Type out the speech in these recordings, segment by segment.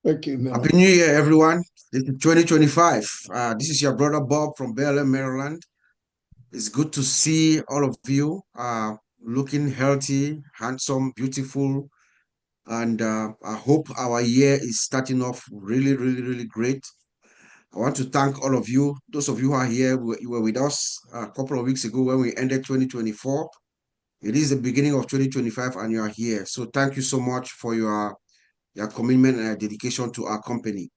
Okay, Happy now. New Year, everyone. This is 2025. This is your brother Bob from BLM, Maryland. It's good to see all of you looking healthy, handsome, beautiful. And I hope our year is starting off really, really, really great. I want to thank all of you. Those of you who are here, you were with us a couple of weeks ago when we ended 2024. It is the beginning of 2025 and you are here. So thank you so much for your commitment and dedication to our company.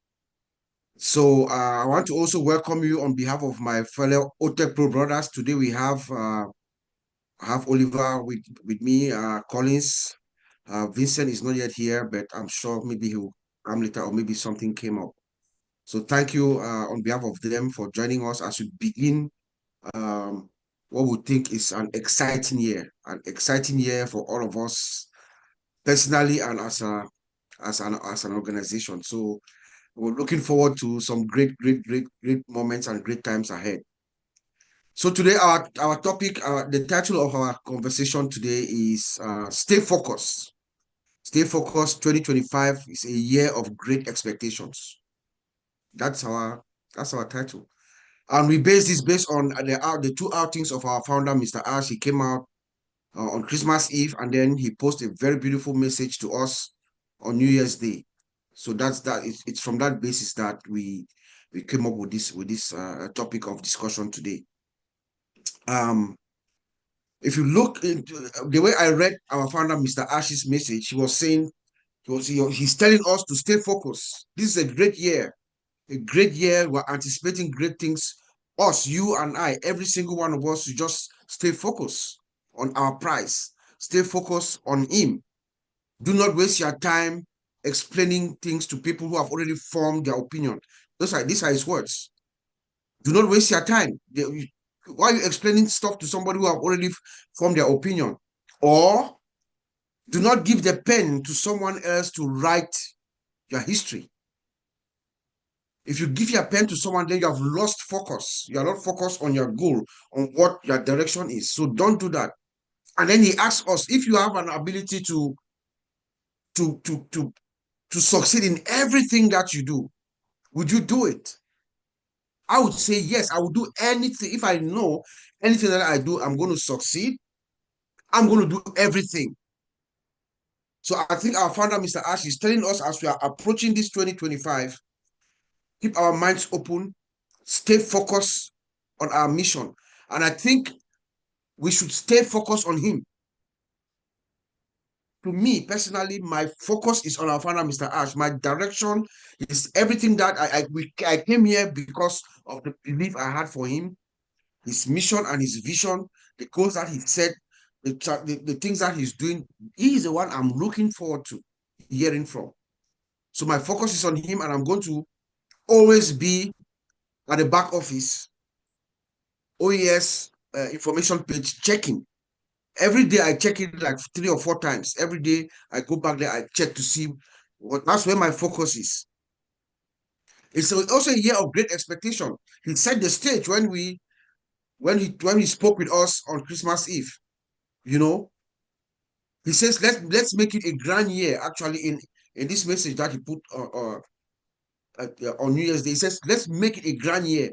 So I want to also welcome you on behalf of my fellow OTECH Pro brothers. Today we have Oliver with me, Collins. Vincent is not yet here, but I'm sure maybe he'll come later or maybe something came up. So thank you on behalf of them for joining us as we begin um, what we think is an exciting year for all of us personally and as an organization. So we're looking forward to some great moments and great times ahead. So today, our topic, the title of our conversation today is Stay Focused. Stay Focused 2025 is a year of great expectations. That's our that's our title. And we base this based on the two outings of our founder, Mr. Ash. He came out on Christmas Eve, and then he posted a very beautiful message to us on New Year's Day. So that's that. It's from that basis that we came up with this topic of discussion today. Um, if you look into the way I read our founder, Mr. Ash's message, he was saying he's telling us to stay focused. This is a great year, a great year. We're anticipating great things. Us, you and I, every single one of us, to just stay focused on our prize. Stay focused on him. Do not waste your time explaining things to people who have already formed their opinion. These are his words. Do not waste your time. Why are you explaining stuff to somebody who have already formed their opinion? Or do not give the pen to someone else to write your history. If you give your pen to someone, then you have lost focus. You are not focused on your goal, on what your direction is. So don't do that. And then he asks us if you have an ability to to to to succeed in everything that you do, would you do it? I would say yes. I would do anything. If I know anything that I do, I'm going to succeed. I'm going to do everything. So I think our founder, Mr. Ash, is telling us as we are approaching this 2025, keep our minds open, stay focused on our mission. And I think we should stay focused on him. To me personally, my focus is on our founder, Mr. Ash. My direction is everything that I came here because of the belief I had for him, his mission and his vision, the goals that he set, the things that he's doing. He is the one I'm looking forward to hearing from. So my focus is on him, and I'm going to always be at the back office, OES information page checking. Every day I check it like 3 or 4 times. Every day I go back there, I check to see what that's where my focus is. It's also a year of great expectation. He set the stage when he spoke with us on Christmas Eve. You know, he says let's make it a grand year. Actually, in this message that he put on New Year's Day, he says let's make it a grand year.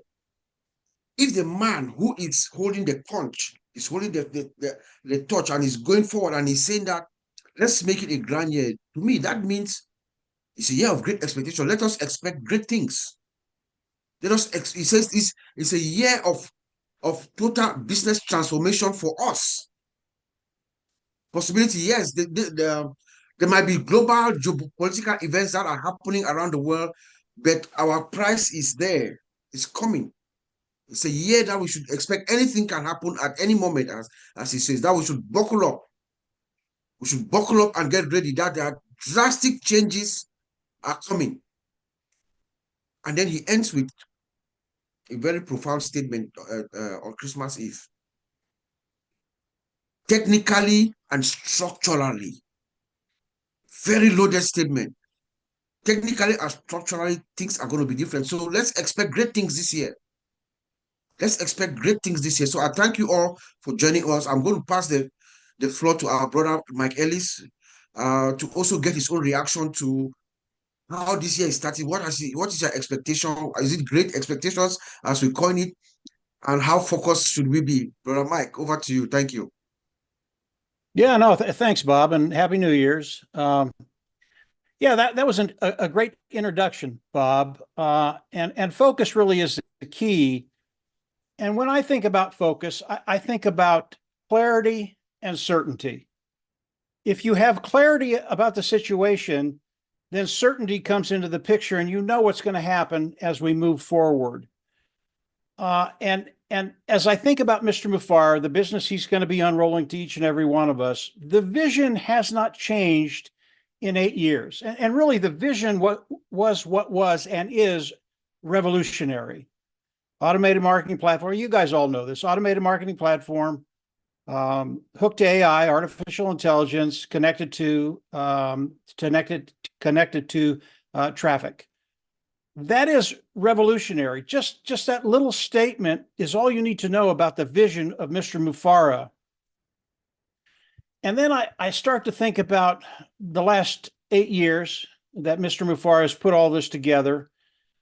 If the man who is holding the punch is holding the torch and is going forward and he's saying that let's make it a grand year, to me that means it's a year of great expectation. Let us expect great things. He says it's a year of total business transformation for us. Possibility, yes. There might be global geopolitical events that are happening around the world, but our price is there. It's coming. It's a year that we should expect anything can happen at any moment, as he says, that we should buckle up. We should buckle up and get ready that there are drastic changes are coming. And then he ends with a very profound statement on Christmas Eve. Technically and structurally, very loaded statement. Technically and structurally, things are going to be different. So let's expect great things this year. Let's expect great things this year. So I thank you all for joining us. I'm going to pass the floor to our brother Mike Ellis to also get his own reaction to how this year is starting. What is your expectation? Is it great expectations as we coin it? And how focused should we be? Brother Mike, over to you. Thank you. Yeah, no, thanks, Bob, and Happy New Year's. Yeah, that was a great introduction, Bob. And focus really is the key. And when I think about focus, I think about clarity and certainty. If you have clarity about the situation, then certainty comes into the picture, and you know what's going to happen as we move forward. And as I think about Mr. Mufar, the business he's going to be unrolling to each and every one of us, the vision has not changed in 8 years. And really, the vision what was and is revolutionary. Automated marketing platform. You guys all know this. Automated marketing platform, hooked to AI, artificial intelligence, connected to traffic. That is revolutionary. Just that little statement is all you need to know about the vision of Mr. Mufara. And then I start to think about the last 8 years that Mr. Mufara has put all this together,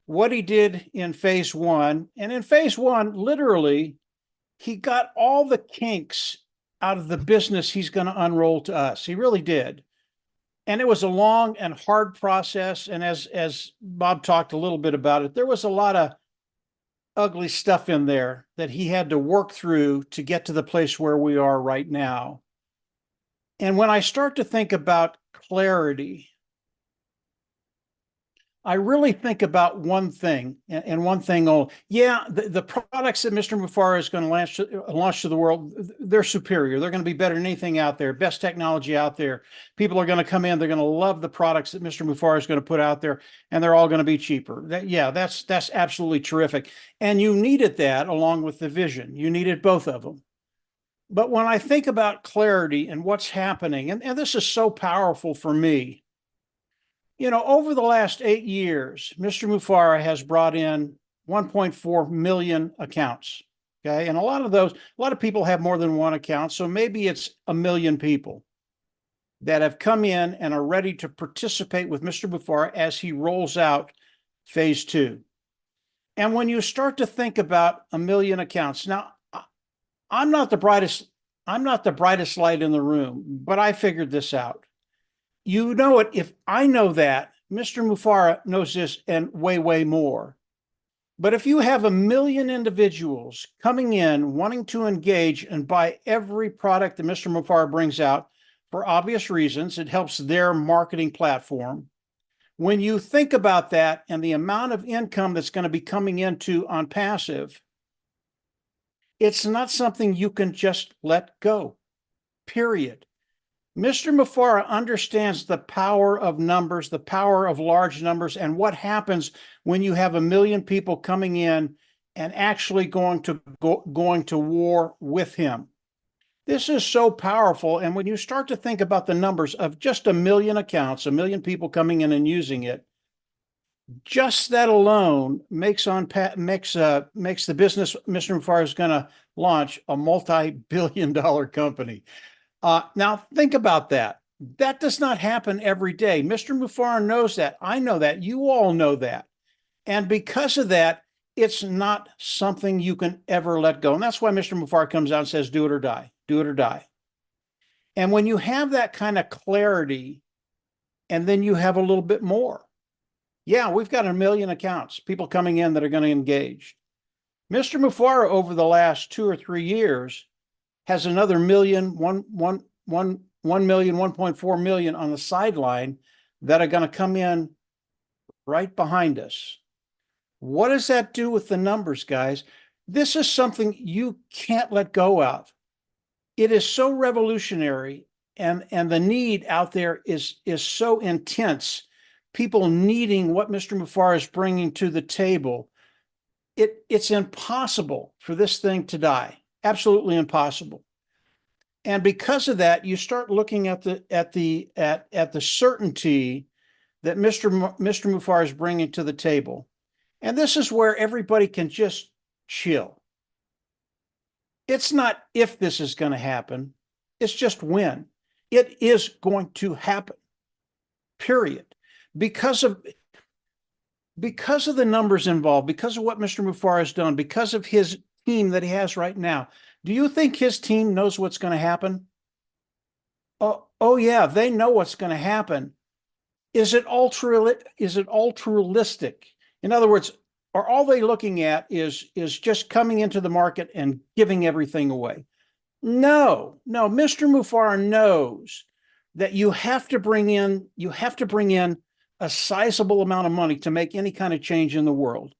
what he did in phase one. And in phase one, literally, he got all the kinks out of the business he's going to unroll to us. He really did. And it was a long and hard process. And as Bob talked a little bit about it, there was a lot of ugly stuff in there that he had to work through to get to the place where we are right now. And when I start to think about clarity, I really think about one thing and one thing only. Yeah, the products that Mr. Mufara is going to launch to the world, they're superior. They're going to be better than anything out there, best technology out there. People are going to come in, they're going to love the products that Mr. Mufara is going to put out there, and they're all going to be cheaper. That's absolutely terrific. And you needed that along with the vision. You needed both of them. But when I think about clarity and what's happening, and this is so powerful for me, over the last 8 years, Mr. Mufara has brought in 1.4 million accounts. Okay. And a lot of people have more than one account. So maybe it's a million people that have come in and are ready to participate with Mr. Mufara as he rolls out phase two. And when you start to think about a million accounts, now I'm not the brightest light in the room, but I figured this out. You know it. If I know that, Mr. Mufara knows this and way, way more. But if you have a million individuals coming in, wanting to engage and buy every product that Mr. Mufara brings out, for obvious reasons, it helps their marketing platform. When you think about that and the amount of income that's going to be coming into on passive, it's not something you can just let go, period. Mr. Mufara understands the power of numbers, the power of large numbers, and what happens when you have a million people coming in and actually going to war with him. This is so powerful. And when you start to think about the numbers of just a million accounts, a million people coming in and using it, just that alone makes the business Mr. Mufara is going to launch a multi-billion-dollar company. Now, think about that. That does not happen every day. Mr. Mufara knows that. I know that. You all know that. And because of that, it's not something you can ever let go. And that's why Mr. Mufara comes out and says, do it or die, do it or die. And when you have that kind of clarity, and then you have a little bit more. Yeah, we've got a million accounts, people coming in that are going to engage. Mr. Mufara, over the last 2 or 3 years, has another 1.4 million on the sideline that are going to come in right behind us. What does that do with the numbers, guys? This is something you can't let go of. It is so revolutionary, and the need out there is so intense. People needing what Mr. Mufara is bringing to the table. It's impossible for this thing to die. Absolutely impossible. And because of that, you start looking at the certainty that Mr. Mufara is bringing to the table. And this is where everybody can just chill. It's not if this is going to happen, it's just when. It is going to happen, period. Because of because of the numbers involved, because of what Mr. Mufar has done, because of his team that he has right now, do you think his team knows what's going to happen? Oh yeah, they know what's going to happen. Is it altruistic? In other words, are all they looking at is just coming into the market and giving everything away? No, Mr. Mufar knows that you have to bring in a sizable amount of money to make any kind of change in the world.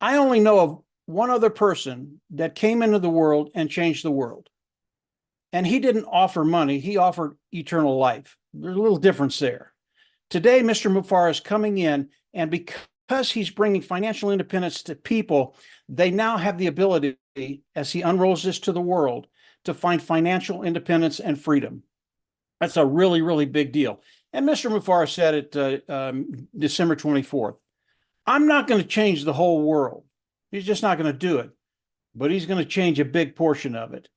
I only know of one other person that came into the world and changed the world. And he didn't offer money, he offered eternal life. There's a little difference there. Today, Mr. Mufar is coming in, and because he's bringing financial independence to people, they now have the ability, as he unrolls this to the world, to find financial independence and freedom. That's a really, really big deal. And Mr. Mufar said it December 24th. I'm not going to change the whole world. He's just not going to do it, but he's going to change a big portion of it.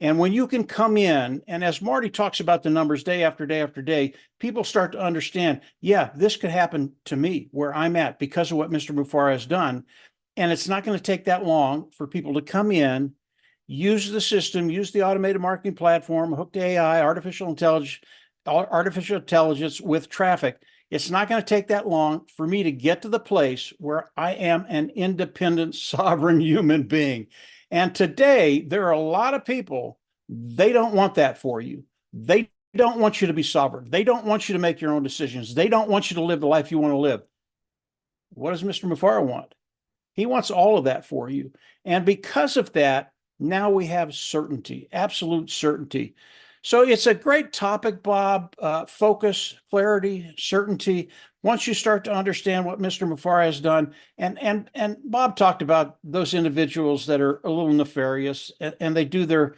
And when you can come in, and as Marty talks about the numbers day after day after day, people start to understand, yeah, this could happen to me where I'm at because of what Mr. Mufar has done. And it's not going to take that long for people to come in, use the system, use the automated marketing platform, hooked AI, artificial intelligence with traffic. It's not going to take that long for me to get to the place where I am an independent, sovereign human being. And today, there are a lot of people, they don't want that for you. They don't want you to be sovereign. They don't want you to make your own decisions. They don't want you to live the life you want to live. What does Mr. Mufar want? He wants all of that for you. And because of that, now we have certainty, absolute certainty. So it's a great topic, Bob. Focus, clarity, certainty. Once you start to understand what Mr. Mufar has done, and Bob talked about those individuals that are a little nefarious, and they do their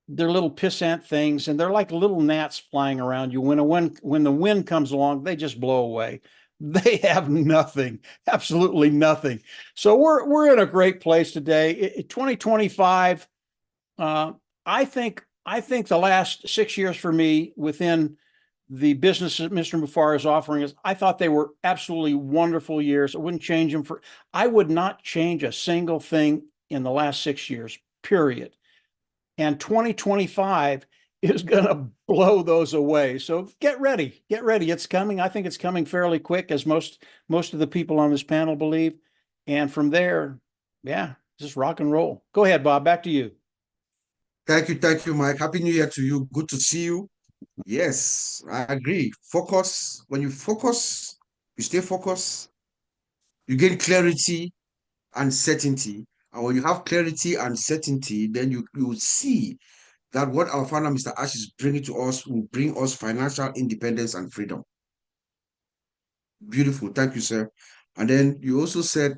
little pissant things, and they're like little gnats flying around you. When the wind comes along, they just blow away. They have nothing, absolutely nothing. So we're in a great place today. 2025. I think the last 6 years for me within the business that Mr. Mufar is offering us, I thought they were absolutely wonderful years. I wouldn't change them I would not change a single thing in the last 6 years, period. And 2025 is going to blow those away. So get ready. It's coming. I think it's coming fairly quick, as most of the people on this panel believe. And from there, yeah, just rock and roll. Go ahead, Bob, back to you. Thank you, Mike. Happy New Year to you. Good to see you. Yes, I agree. Focus. When you focus, you stay focused, you gain clarity and certainty. And when you have clarity and certainty, then you will see that what our founder, Mr. Ash, is bringing to us will bring us financial independence and freedom. Beautiful. Thank you, sir. And then you also said,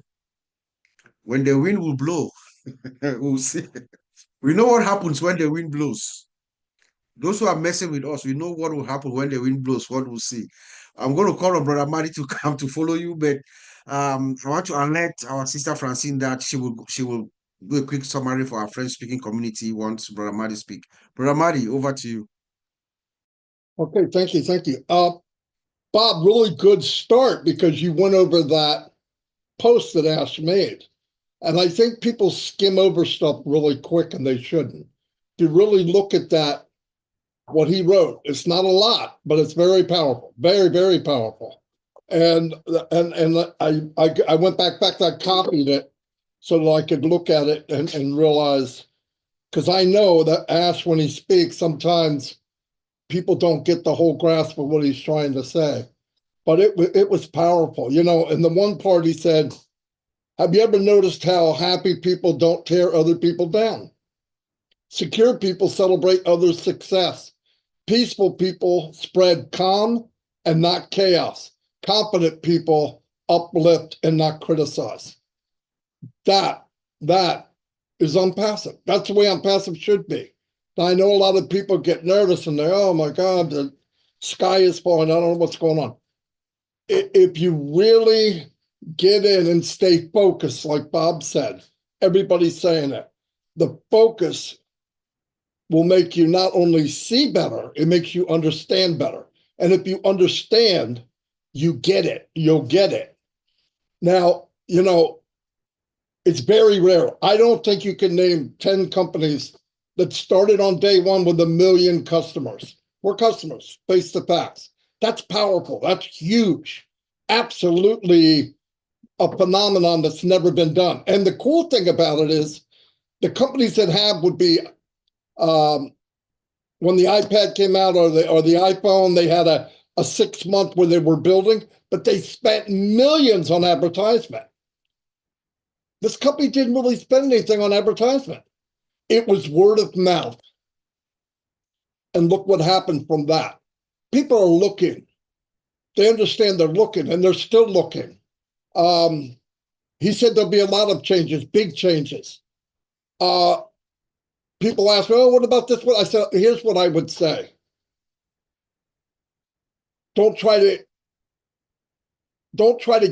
when the wind will blow, we'll see. We know what happens when the wind blows. Those who are messing with us, we know what will happen when the wind blows, what we'll see. I'm going to call on Brother Marty to come to follow you, but I want to alert our sister Francine that she will do a quick summary for our French-speaking community once Brother Marty speak. Brother Marty, over to you. Okay, thank you. Bob, really good start because you went over that post that Ash made. And I think people skim over stuff really quick, and they shouldn't. To really look at that, what he wrote, it's not a lot, but it's very powerful, very, very powerful. And I went back, I copied it so that I could look at it and realize, because I know that Ash, when he speaks, sometimes people don't get the whole grasp of what he's trying to say. But it was powerful. You know, in the one part he said, have you ever noticed how happy people don't tear other people down? Secure people celebrate others' success. Peaceful people spread calm and not chaos. Confident people uplift and not criticize. That is unpassive. That's the way unpassive should be. Now, I know a lot of people get nervous and they, oh my God, the sky is falling. I don't know what's going on. If you really get in and stay focused, like Bob said, everybody's saying it, the focus will make you not only see better, it makes you understand better. And if you understand, you get it, you'll get it. Now, you know, it's very rare. I don't think you can name 10 companies that started on day one with 1 million customers. We're customers, face the facts. That's powerful. That's huge. Absolutely a phenomenon that's never been done. And the cool thing about it is the companies that have would be when the iPad came out or the iPhone, they had a 6 month where they were building, but they spent millions on advertisement. This company didn't really spend anything on advertisement. It was word of mouth. And look what happened from that. People are looking. They understand they're looking, and they're still looking. He said there'll be a lot of changes, big changes. People ask, oh, what about this one? I said, here's what I would say. Don't try to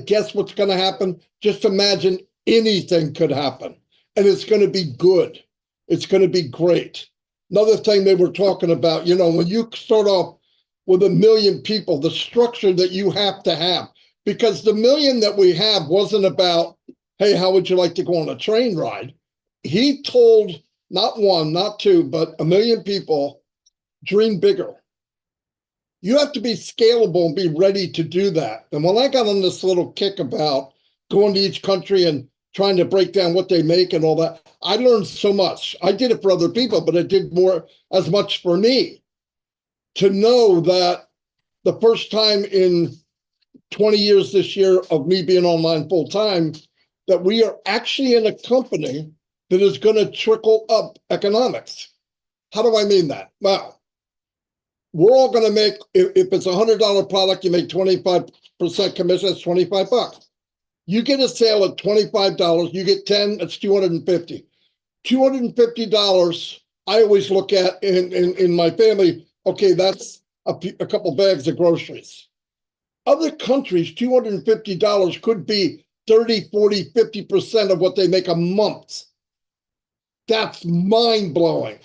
guess what's going to happen. Just imagine anything could happen, and it's going to be good. It's going to be great. Another thing they were talking about, you know, when you start off with 1 million people, the structure that you have to have, because the 1 million that we have wasn't about, hey, how would you like to go on a train ride? He told not one, not two, but 1 million people, dream bigger. You have to be scalable and be ready to do that. And when I got on this little kick about going to each country and trying to break down what they make and all that, I learned so much. I did it for other people, but it did as much for me to know that the first time in 20 years this year of me being online full time, that we are actually in a company that is going to trickle up economics. How do I mean that? Well, we're all going to make, if it's $100 product, you make 25% commission, that's $25. You get a sale at $25, you get 10, that's $250. $250, I always look at in my family, okay, that's a couple bags of groceries. Other countries, $250 could be 30, 40, 50% of what they make a month. That's mind-blowing.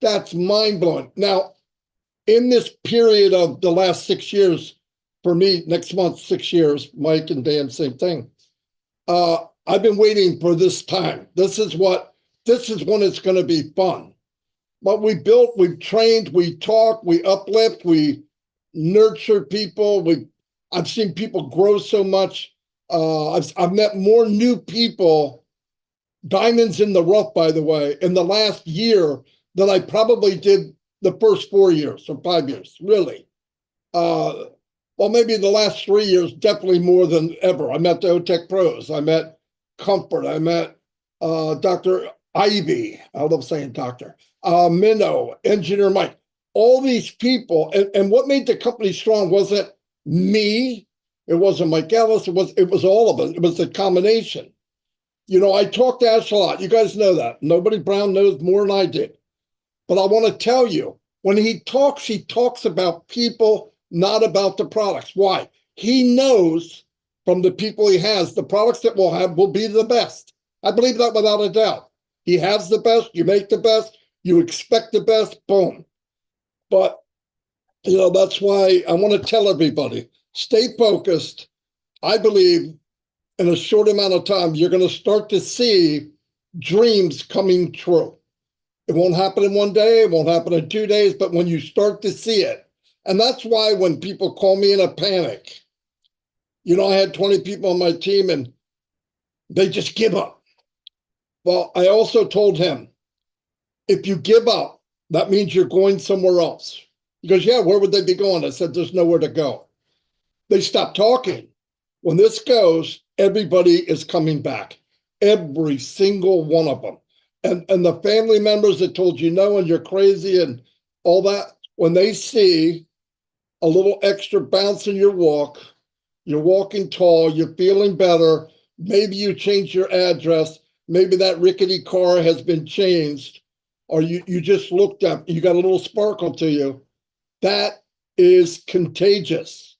That's mind-blowing. Now, in this period of the last 6 years, for me, next month, 6 years, Mike and Dan, same thing. I've been waiting for this time. This is when it's going to be fun. What we built, we've trained, we talk, we uplift, we nurture people. I've seen people grow so much. I've met more new people, diamonds in the rough, by the way, in the last year than I probably did the first 4 years or 5 years, really. Well, maybe the last 3 years, definitely more than ever. I met the OTECH pros. I met Comfort. I met Dr. Ivy. I love saying doctor. Minnow, Engineer Mike. All these people. And what made the company strong wasn't me. It wasn't Mike Ellis. It was all of us. It was the combination. You know, I talked to Ash a lot. You guys know that. Nobody Brown knows more than I did. But I want to tell you, when he talks about people, not about the products. Why? He knows from the people he has, the products that we'll have will be the best. I believe that without a doubt. He has the best, you make the best, you expect the best, boom. But, you know, that's why I want to tell everybody, stay focused. I believe in a short amount of time, you're going to start to see dreams coming true. It won't happen in 1 day, it won't happen in 2 days, but when you start to see it, and that's why when people call me in a panic, you know, I had 20 people on my team and they just give up. Well, I also told him, if you give up, that means you're going somewhere else. He goes, yeah, where would they be going? I said, there's nowhere to go. They stopped talking. When this goes, everybody is coming back. Every single one of them. And the family members that told you no and you're crazy and all that, when they see a little extra bounce in your walk, you're walking tall, you're feeling better, maybe you change your address, maybe that rickety car has been changed, or you just looked up, you got a little sparkle to you, that is contagious.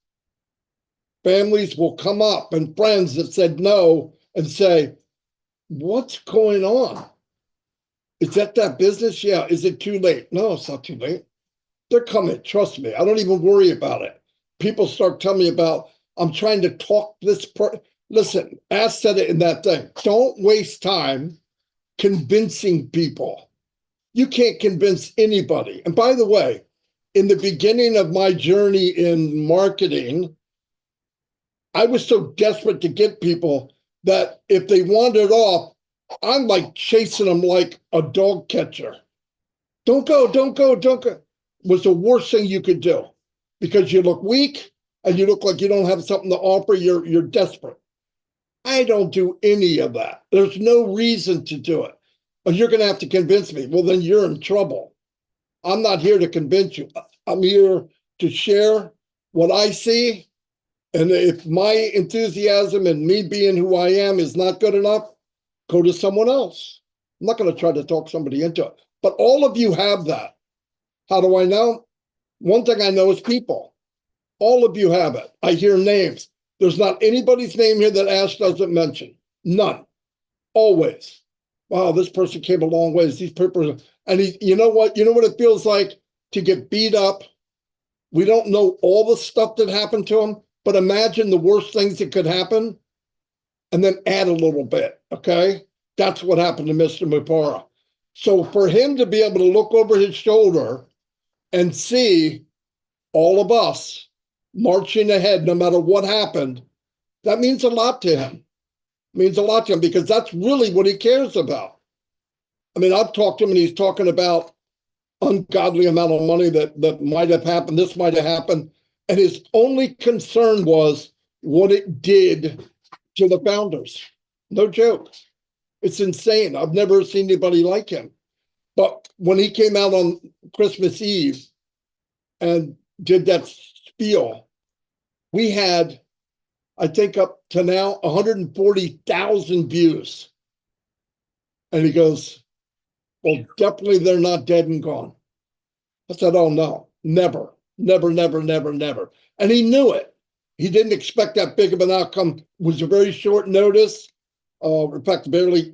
Families will come up and friends that said no and say, what's going on? Is that business? Yeah. Is it too late? No, it's not too late. They're coming. Trust me. I don't even worry about it. People start telling me about, I'm trying to talk this person. Listen, Ash said it in that thing. Don't waste time convincing people. You can't convince anybody. And by the way, in the beginning of my journey in marketing, I was so desperate to get people that if they wandered off, I'm like chasing them like a dog catcher. Don't go, don't go, don't go. Was the worst thing you could do because you look weak and you look like you don't have something to offer. You're desperate. I don't do any of that. There's no reason to do it. But you're going to have to convince me. Well, then you're in trouble. I'm not here to convince you. I'm here to share what I see. And if my enthusiasm and me being who I am is not good enough, go to someone else. I'm not going to try to talk somebody into it. But all of you have that. How do I know? One thing I know is people. All of you have it. I hear names. There's not anybody's name here that Ash doesn't mention. None. Always. Wow, this person came a long ways. These people, and you know what? You know what it feels like to get beat up? We don't know all the stuff that happened to him, but imagine the worst things that could happen and then add a little bit, okay? That's what happened to Mr. Mupara. So for him to be able to look over his shoulder and see all of us marching ahead, no matter what happened, that means a lot to him. It means a lot to him because that's really what he cares about. I mean, I've talked to him and he's talking about ungodly amount of money that might have happened, this might have happened. And his only concern was what it did to the founders. No joke. It's insane. I've never seen anybody like him. But when he came out on Christmas Eve and did that spiel, we had, I think up to now, 140,000 views. And he goes, well, definitely they're not dead and gone. I said, oh no, never, never, never, never, never. And he knew it. He didn't expect that big of an outcome. It was a very short notice. In fact, barely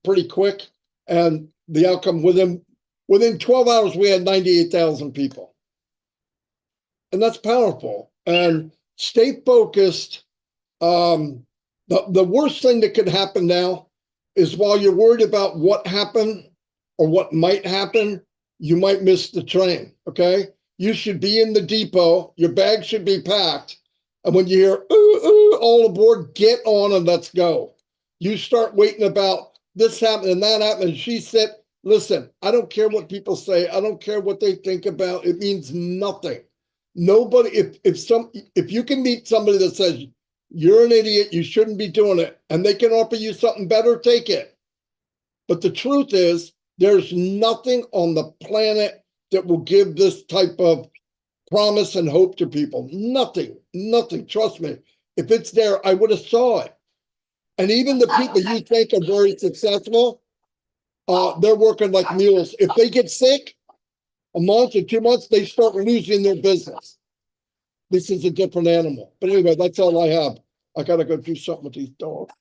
pretty quick. And the outcome within 12 hours, we had 98,000 people. And that's powerful. And stay focused. The worst thing that could happen now is while you're worried about what happened or what might happen, you might miss the train, okay? You should be in the depot. Your bag should be packed. And when you hear, ooh, ooh, all aboard, get on and let's go. You start waiting about this happened and that happened. And she said, listen, I don't care what people say. I don't care what they think about. It means nothing. Nobody, if you can meet somebody that says, you're an idiot, you shouldn't be doing it, and they can offer you something better, take it. But the truth is, there's nothing on the planet that will give this type of promise and hope to people. Nothing, nothing. Trust me. If it's there, I would have saw it. And even the people you think are very successful, they're working like mules. If they get sick, a month or 2 months, they start losing their business. This is a different animal. But anyway, that's all I have. I got to go do something with these dogs.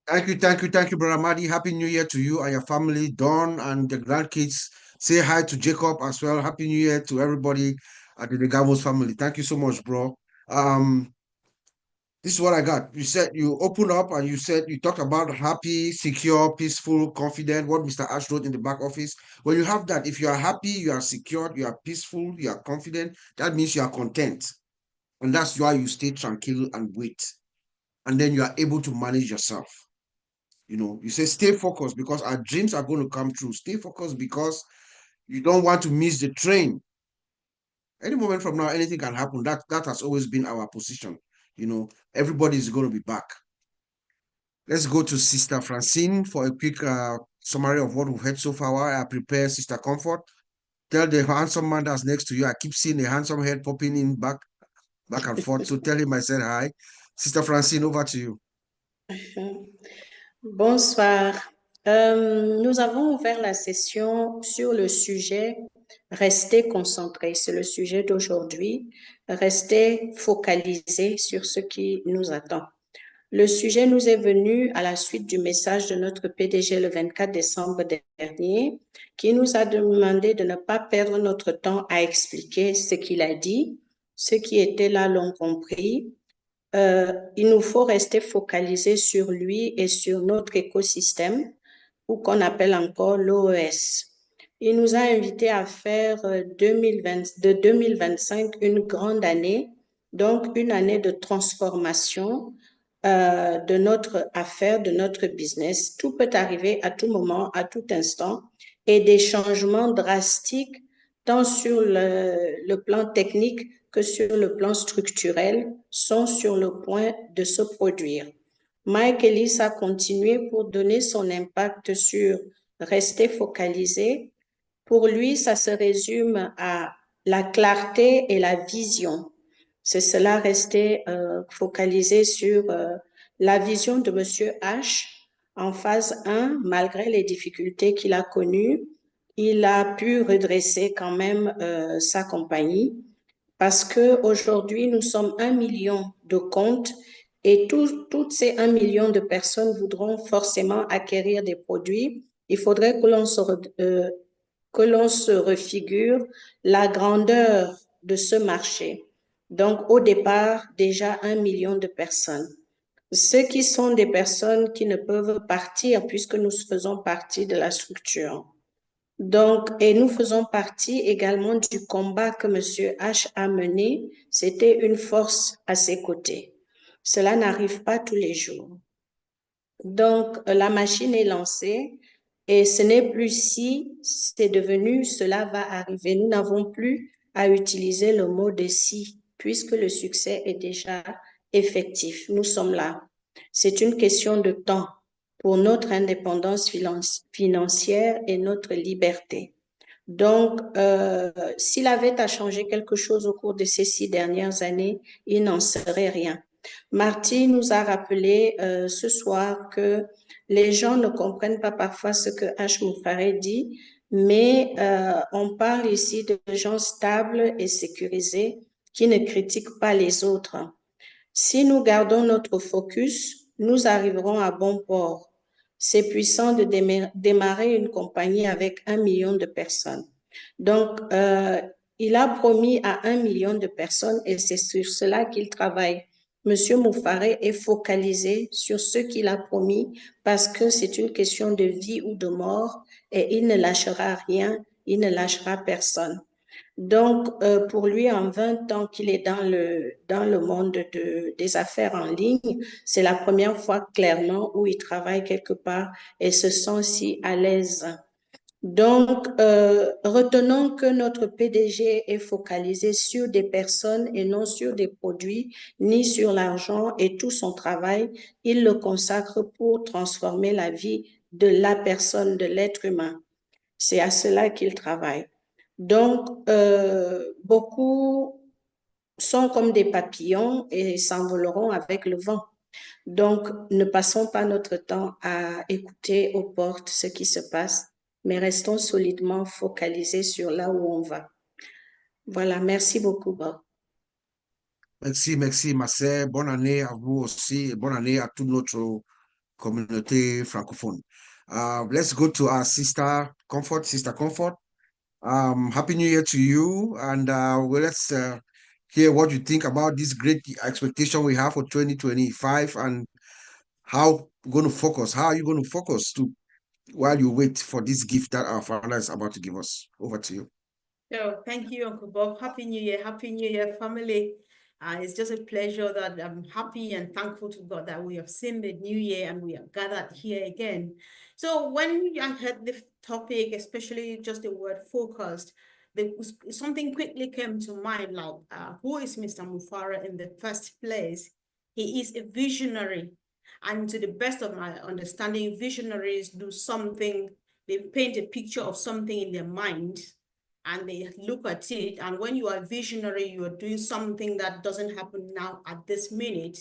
Thank you, Brother Madi. Happy New Year to you and your family, Dawn and the grandkids. Say hi to Jacob as well. Happy New Year to everybody at the Gamos family. Thank you so much, bro. This is what I got. You said you opened up and you said you talked about happy, secure, peaceful, confident, what Mr. Ash wrote in the back office. When you have that, if you are happy, you are secure, you are peaceful, you are confident, that means you are content. And that's why you stay tranquil and wait. And then you are able to manage yourself. You know, you say stay focused because our dreams are going to come true. Stay focused because you don't want to miss the train. Any moment from now, anything can happen. That has always been our position. You know, everybody is going to be back. Let's go to Sister Francine for a quick summary of what we've heard so far. While I prepare Sister Comfort, tell the handsome man that's next to you. I keep seeing the handsome head popping in back and forth. So tell him I said hi. Sister Francine, over to you. Bonsoir. Nous avons ouvert la session sur le sujet rester concentré. C'est le sujet d'aujourd'hui. Rester focalisé sur ce qui nous attend. Le sujet nous est venu à la suite du message de notre PDG le 24 décembre dernier, qui nous a demandé de ne pas perdre notre temps à expliquer ce qu'il a dit. Ceux qui étaient là l'ont compris. il nous faut rester focalisés sur lui et sur notre écosystème, ou qu'on appelle encore l'OES. Il nous a invités à faire de 2025 une grande année, donc une année de transformation de notre affaire, de notre business. Tout peut arriver à tout moment, à tout instant, et des changements drastiques, tant sur le plan technique que sur le plan structurel, sont sur le point de se produire. Mike Ellis a continué pour donner son impact sur rester focalisé. Pour lui, ça se résume à la clarté et la vision. C'est cela, rester focalisé sur la vision de Monsieur H. En phase 1, malgré les difficultés qu'il a connues, il a pu redresser quand même sa compagnie parce qu'aujourd'hui, nous sommes 1 million de comptes et toutes ces 1 million de personnes voudront forcément acquérir des produits. Il faudrait que l'on se refigure la grandeur de ce marché. Donc, au départ, déjà 1 million de personnes. Ceux qui sont des personnes qui ne peuvent partir puisque nous faisons partie de la structure. Donc, et nous faisons partie également du combat que M. H a mené. C'était une force à ses côtés. Cela n'arrive pas tous les jours. Donc, la machine est lancée et ce n'est plus si, c'est devenu cela va arriver. Nous n'avons plus à utiliser le mot de si, puisque le succès est déjà effectif. Nous sommes là. C'est une question de temps pour notre indépendance financière et notre liberté. Donc, s'il avait à changer quelque chose au cours de ces 6 dernières années, il n'en serait rien. Marty nous a rappelé ce soir que les gens ne comprennent pas parfois ce que H. Moufaré dit, mais on parle ici de gens stables et sécurisés qui ne critiquent pas les autres. Si nous gardons notre focus, nous arriverons à bon port. C'est puissant de démarrer une compagnie avec 1 million de personnes. Donc, il a promis à 1 million de personnes et c'est sur cela qu'il travaille. Monsieur Moufaré est focalisé sur ce qu'il a promis parce que c'est une question de vie ou de mort et il ne lâchera rien, il ne lâchera personne. Donc, pour lui, en 20 ans qu'il est dans le monde des affaires en ligne, c'est la première fois clairement où il travaille quelque part et se sent si à l'aise. Donc, retenons que notre PDG est focalisé sur des personnes et non sur des produits, ni sur l'argent, et tout son travail, il le consacre pour transformer la vie de la personne, de l'être humain. C'est à cela qu'il travaille. Donc, beaucoup sont comme des papillons et s'envoleront avec le vent. Donc, ne passons pas notre temps à écouter aux portes ce qui se passe, mais restons solidement focalisés sur là où on va. Voilà, merci beaucoup, Bob. Merci, merci, Marcel. Bonne année à vous aussi et bonne année à toute notre communauté francophone. Let's go to our sister Comfort. Sister Comfort, Happy New Year to you. And well, let's hear what you think about this great expectation we have for 2025 and how we're going to focus. How are you going to focus to while you wait for this gift that our Father is about to give us? Over to you. So thank you, Uncle Bob. Happy New Year, family. It's just a pleasure that I'm happy and thankful to God that we have seen the new year and we are gathered here again. So when I heard the topic, especially just the word focused, something quickly came to mind, like who is Mr. Mufara in the first place? He is a visionary. And to the best of my understanding, visionaries do something, they paint a picture of something in their mind and they look at it. And when you are visionary, you are doing something that doesn't happen now at this minute.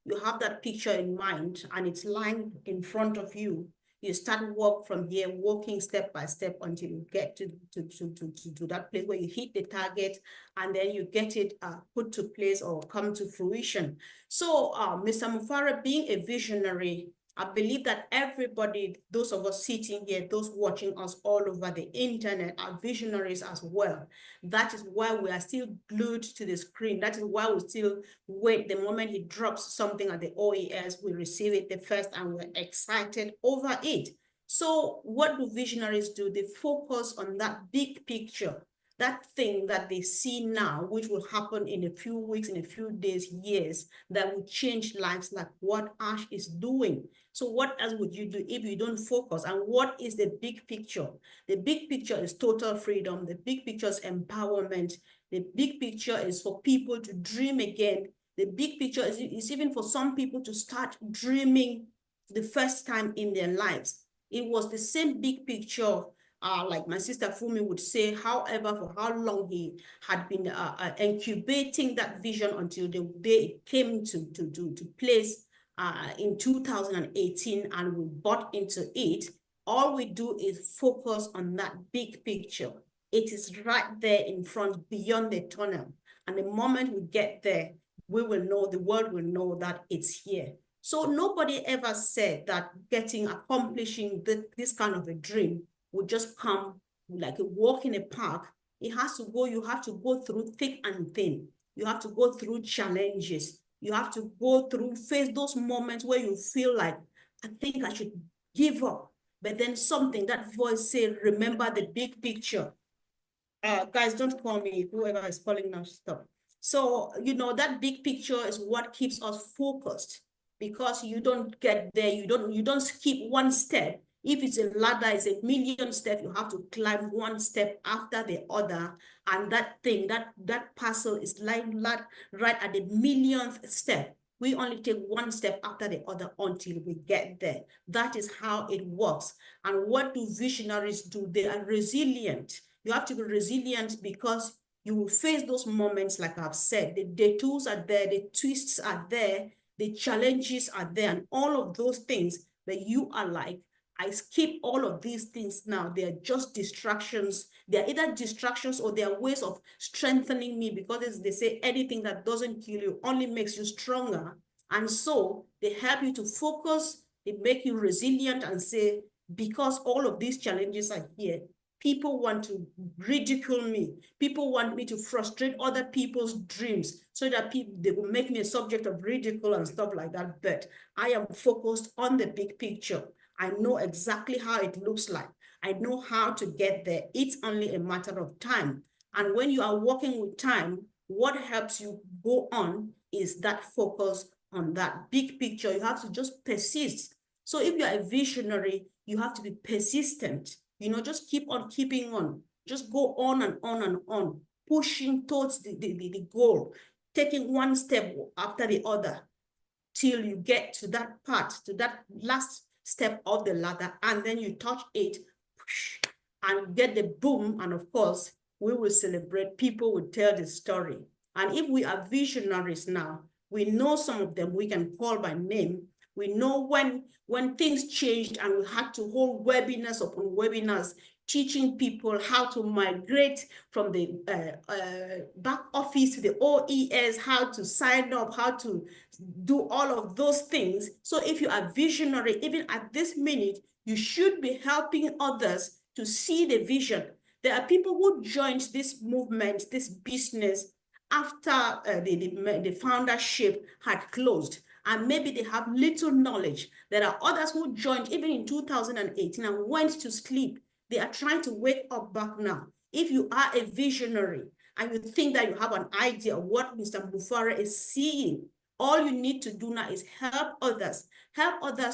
You have that picture in mind and it's lying in front of you. You start work from here, walking step by step until you get to that place where you hit the target and then you get it put to place or come to fruition. So Mr. Mufara, being a visionary, I believe that everybody, those of us sitting here, those watching us all over the internet, are visionaries as well. That is why we are still glued to the screen. That is why we still wait. The moment he drops something at the OES, we receive it the first and we're excited over it. So what do visionaries do? They focus on that big picture, that thing that they see now, which will happen in a few weeks, in a few days, years, that will change lives, like what Ash is doing. So what else would you do if you don't focus? And what is the big picture? The big picture is total freedom. The big picture is empowerment. The big picture is for people to dream again. The big picture is even for some people to start dreaming the first time in their lives. It was the same big picture, like my sister Fumi would say, however, for how long he had been incubating that vision until the day it came to place in 2018, and we bought into it. All we do is focus on that big picture. It is right there in front, beyond the tunnel. And the moment we get there, we will know, the world will know that it's here. So nobody ever said that accomplishing this kind of a dream would just come like a walk in a park. It has to go, you have to go through thick and thin. You have to go through challenges. You have to go through, face those moments where you feel like, I think I should give up. But then something, that voice say, remember the big picture. Guys, don't call me, whoever is calling now, stop. So, that big picture is what keeps us focused, because you don't get there, you don't skip one step. If it's a ladder, it's a million steps, you have to climb one step after the other. And that thing, that parcel is lying right at the millionth step. We only take one step after the other until we get there. That is how it works. And what do visionaries do? They are resilient. You have to be resilient because you will face those moments, like I've said. The detours are there, the twists are there, the challenges are there, and all of those things that you are like, I skip all of these things now. They are just distractions. They are either distractions or they are ways of strengthening me, because as they say, anything that doesn't kill you only makes you stronger. And so they help you to focus, they make you resilient, and say, because all of these challenges are here, people want to ridicule me. People want me to frustrate other people's dreams so that they will make me a subject of ridicule and stuff like that. But I am focused on the big picture. I know exactly how it looks like. I know how to get there. It's only a matter of time. And when you are working with time, what helps you go on is that focus on that big picture. You have to just persist. So if you're a visionary, you have to be persistent. Just keep on keeping on. Just go on and on and on, pushing towards the goal, taking one step after the other till you get to that part, to that last step of the ladder, and then you touch it and get the boom. And of course, we will celebrate. People will tell the story. And if we are visionaries now, we know some of them we can call by name. We know when things changed and we had to hold webinars upon webinars, teaching people how to migrate from the back office to the OES, how to sign up, how to do all of those things. So if you are visionary, even at this minute, you should be helping others to see the vision. There are people who joined this movement, this business, after the foundership had closed, and maybe they have little knowledge. There are others who joined even in 2018 and went to sleep. They are trying to wake up back now. If you are a visionary and you think that you have an idea of what Mr. Mufara is seeing, all you need to do now is help others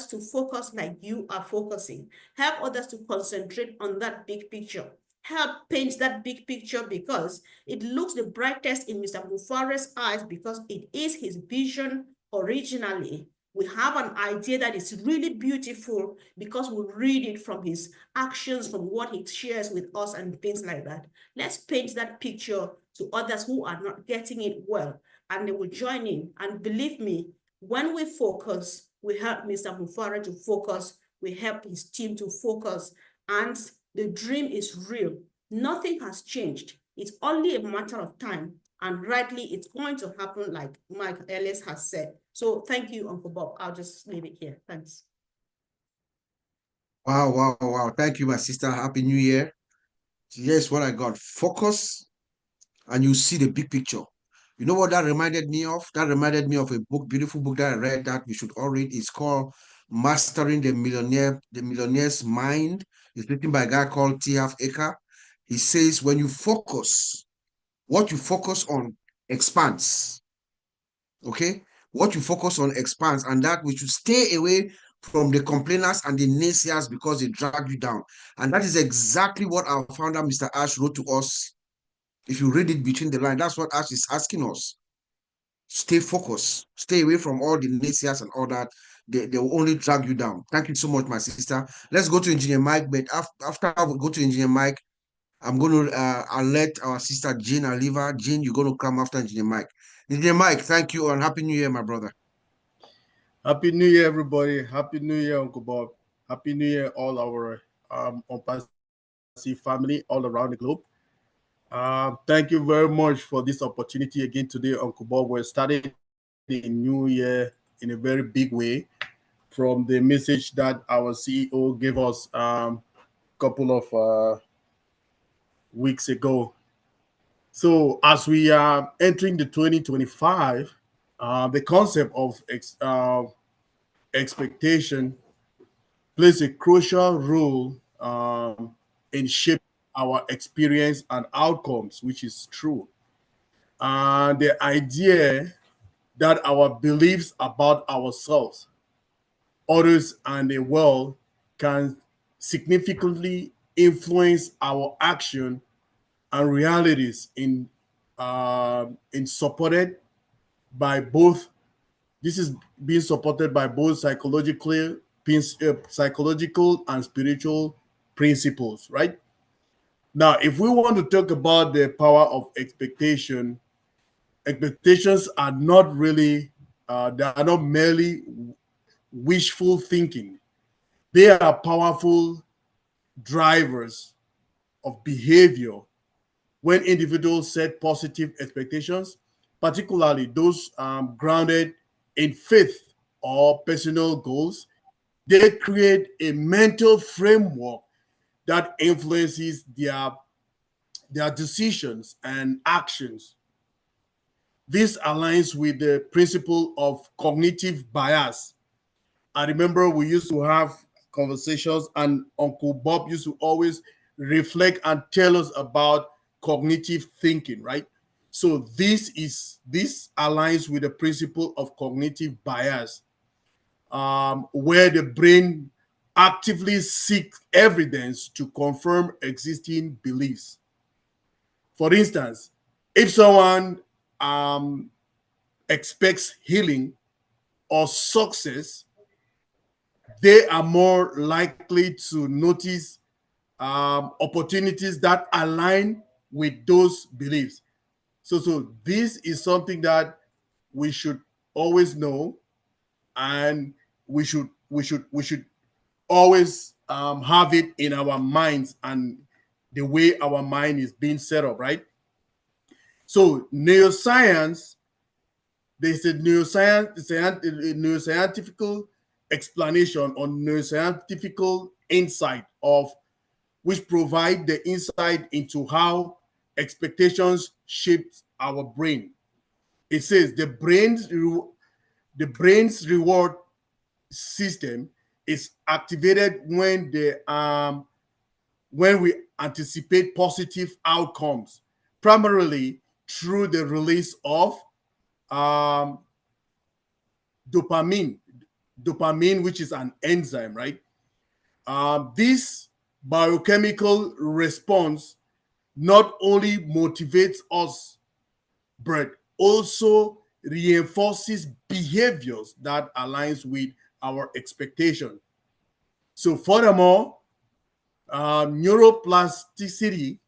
to focus like you are focusing. Help others to concentrate on that big picture. Help paint that big picture, because it looks the brightest in Mr. Mufara's eyes, because it is his vision originally. We have an idea that is really beautiful because we read it from his actions, from what he shares with us and things like that. Let's paint that picture to others who are not getting it well, and they will join in. And believe me, when we focus, we help Mr. Mufara to focus, we help his team to focus, and the dream is real. Nothing has changed. It's only a matter of time. And rightly, it's going to happen, like Mike Ellis has said. So thank you, Uncle Bob. I'll just leave it here. Thanks. Wow, wow, wow. Thank you, my sister. Happy New Year. Here's what I got. Focus, and you see the big picture. You know what that reminded me of? That reminded me of a book, beautiful book that I read that we should all read. It's called Mastering the Millionaire's Mind. It's written by a guy called T. Half Acre. He says, when you focus, what you focus on expands. Okay? What you focus on expands, and that we should stay away from the complainers and the naysayers because they drag you down. And that is exactly what our founder, Mr. Ash, wrote to us. If you read it between the lines, that's what Ash is asking us. Stay focused. Stay away from all the naysayers and all that. They will only drag you down. Thank you so much, my sister. Let's go to Engineer Mike. But after we go to Engineer Mike, I'm going to alert our sister Jean Aliva. Jean, you're going to come after Engineer Mike. Engineer Mike, thank you and Happy New Year, my brother. Happy New Year, everybody. Happy New Year, Uncle Bob. Happy New Year, all our OPASI family all around the globe. Thank you very much for this opportunity again today, Uncle Bob. We're starting the new year in a very big way from the message that our CEO gave us a couple of weeks ago. So as we are entering the 2025, the concept of expectation plays a crucial role in shaping our experience and outcomes, which is true. The idea that our beliefs about ourselves, others, and the world can significantly influence our action and realities in supported by both. This is being supported by both psychological and spiritual principles, right? Now, if we want to talk about the power of expectation, expectations are not really, they are not merely wishful thinking. They are powerful drivers of behavior when individuals set positive expectations, particularly those grounded in faith or personal goals. They create a mental framework that influences their decisions and actions. This aligns with the principle of cognitive bias. I remember we used to have conversations, and Uncle Bob used to always reflect and tell us about cognitive thinking, right? So this aligns with the principle of cognitive bias, where the brain actively seeks evidence to confirm existing beliefs. For instance, if someone expects healing or success, they are more likely to notice opportunities that align with those beliefs. So this is something that we should always know, and we should always have it in our minds and the way our mind is being set up, right? So neuroscience, there's a neuroscientific explanation or neuroscientific insight of which provide the insight into how expectations shape our brain. It says the brain's reward system is activated when we anticipate positive outcomes, primarily through the release of um, dopamine, which is an enzyme, right? This biochemical response not only motivates us, but also reinforces behaviors that aligns with our expectation. So furthermore, neuroplasticity,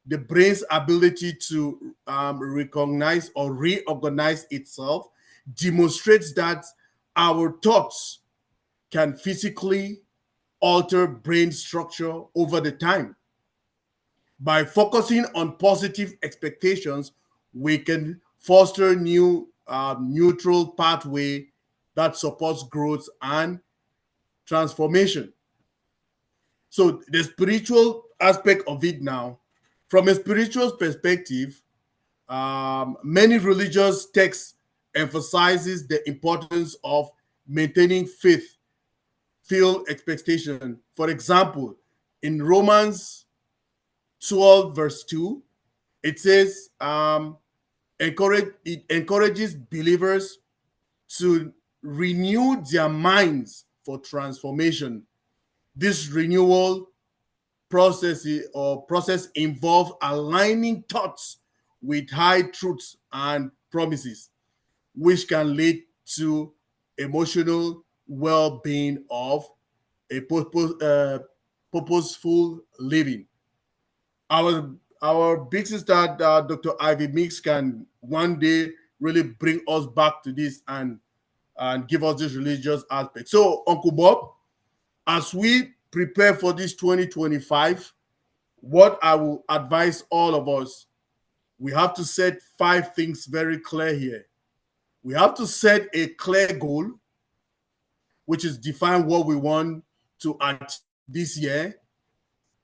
the brain's ability to recognize or reorganize itself, demonstrates that our thoughts can physically alter brain structure over the time. By focusing on positive expectations, we can foster new neutral pathway that supports growth and transformation. So the spiritual aspect of it now, from a spiritual perspective, many religious texts emphasizes the importance of maintaining faith, filled expectation. For example, in Romans 12 verse 2, it says, it encourages believers to renew their minds for transformation. This renewal process involves aligning thoughts with high truths and promises, which can lead to emotional well-being of a purposeful living. Our our big sister, Dr. Ivy Mix, can one day really bring us back to this and give us this religious aspect. So, Uncle Bob, as we prepare for this 2025, what I will advise all of us, we have to set 5 things very clear here. We have to set a clear goal, which is define what we want to achieve this year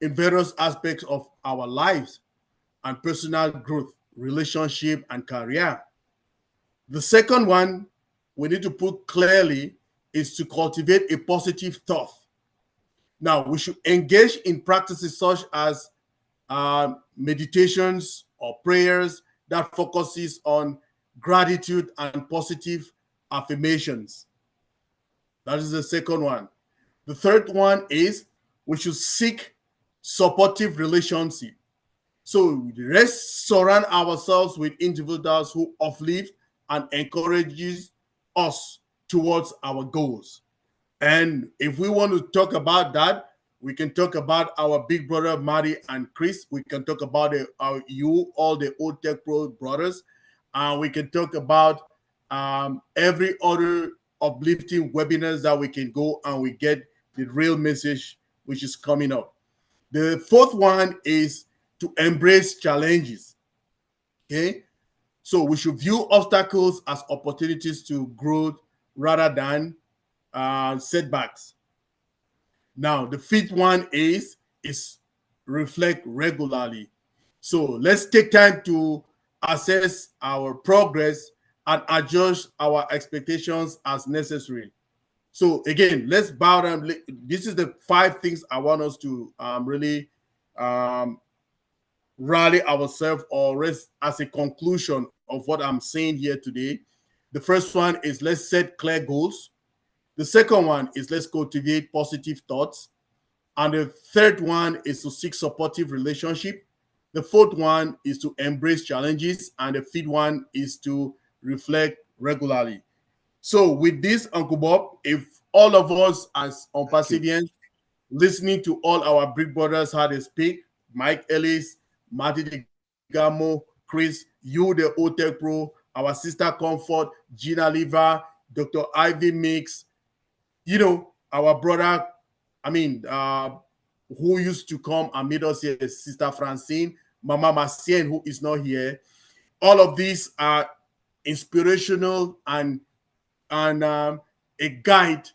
in various aspects of our lives and personal growth, relationship, and career. The second one we need to put clearly is to cultivate a positive thought. Now, we should engage in practices such as meditations or prayers that focuses on gratitude and positive affirmations. That is the second one. The third one is we should seek supportive relationship. So let's surround ourselves with individuals who uplift and encourages us towards our goals. And if we want to talk about that, we can talk about our big brother Marty and Chris. We can talk about you, all the OTECH Pro brothers. We can talk about every other uplifting webinars that we can go and we get the real message which is coming up. The fourth one is to embrace challenges. Okay, so we should view obstacles as opportunities to grow rather than setbacks. Now, the fifth one is reflect regularly. So let's take time to assess our progress and adjust our expectations as necessary. So again, let's bow down. This is the 5 things I want us to really rally ourselves or rest as a conclusion of what I'm saying here today. The first one is let's set clear goals. The second one is let's cultivate positive thoughts. And the third one is to seek supportive relationship. The fourth one is to embrace challenges. And the fifth one is to reflect regularly. So with this, Uncle Bob, if all of us as on Perseverance, listening to all our big brothers how they speak, Mike Ellis, Marty Gamo, Chris, you the OTECH Pro, our sister Comfort, Gina Liva, Dr. Ivy Mix, you know, our brother, who used to come and meet us here, Sister Francine, Mama Macien, who is not here. All of these are inspirational and a guide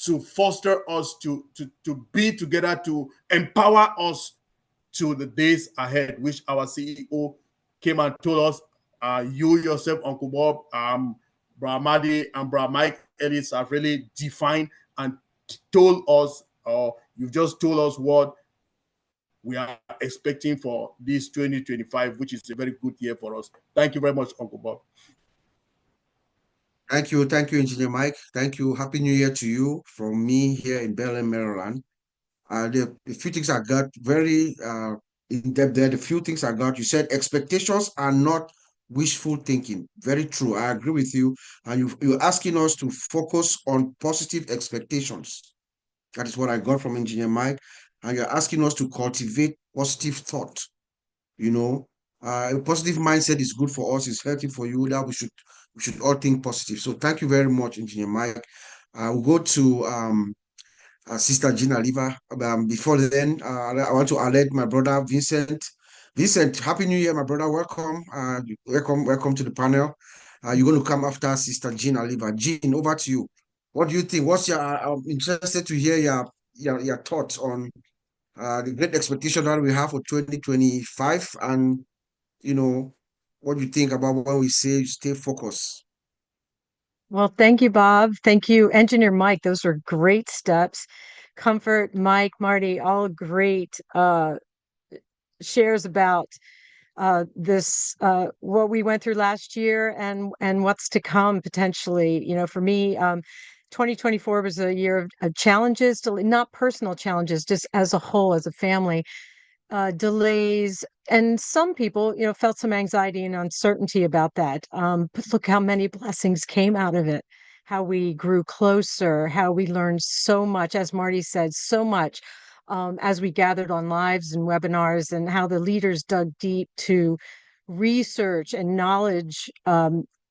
to foster us to be together, to empower us to the days ahead, which our CEO came and told us, you yourself, Uncle Bob, Bra Madi and Bra Mike Ellis have really defined and told us, or you've just told us what we are expecting for this 2025, which is a very good year for us. Thank you very much, Uncle Bob. Thank you, Engineer Mike. Thank you. Happy New Year to you from me here in Bel Air, Maryland. The few things I got very in depth there. The few things I got, you said expectations are not wishful thinking. Very true. I agree with you. And you're asking us to focus on positive expectations. That is what I got from Engineer Mike. And you're asking us to cultivate positive thought. You know, a positive mindset is good for us. It's healthy for you. That we should all think positive. So thank you very much, Engineer Mike. We'll go to Sister Gina Liva. Before then, I want to alert my brother Vincent. Vincent, Happy New Year, my brother. Welcome. Welcome to the panel. You're going to come after Sister Gina Liva. Jean, over to you. What do you think? What's your? I'm interested to hear your thoughts on the great expectation that we have for 2025, and what you think about when we say stay focused. Well, thank you, Bob. Thank you, Engineer Mike. Those were great steps. Comfort, Mike, Marty, all great shares about this what we went through last year and what's to come potentially. For me, 2024 was a year of challenges, not personal challenges, just as a whole, as a family, delays, and some people, felt some anxiety and uncertainty about that. But look how many blessings came out of it. How we grew closer, how we learned so much, as Marty said, so much as we gathered on lives and webinars, and how the leaders dug deep to research and knowledge,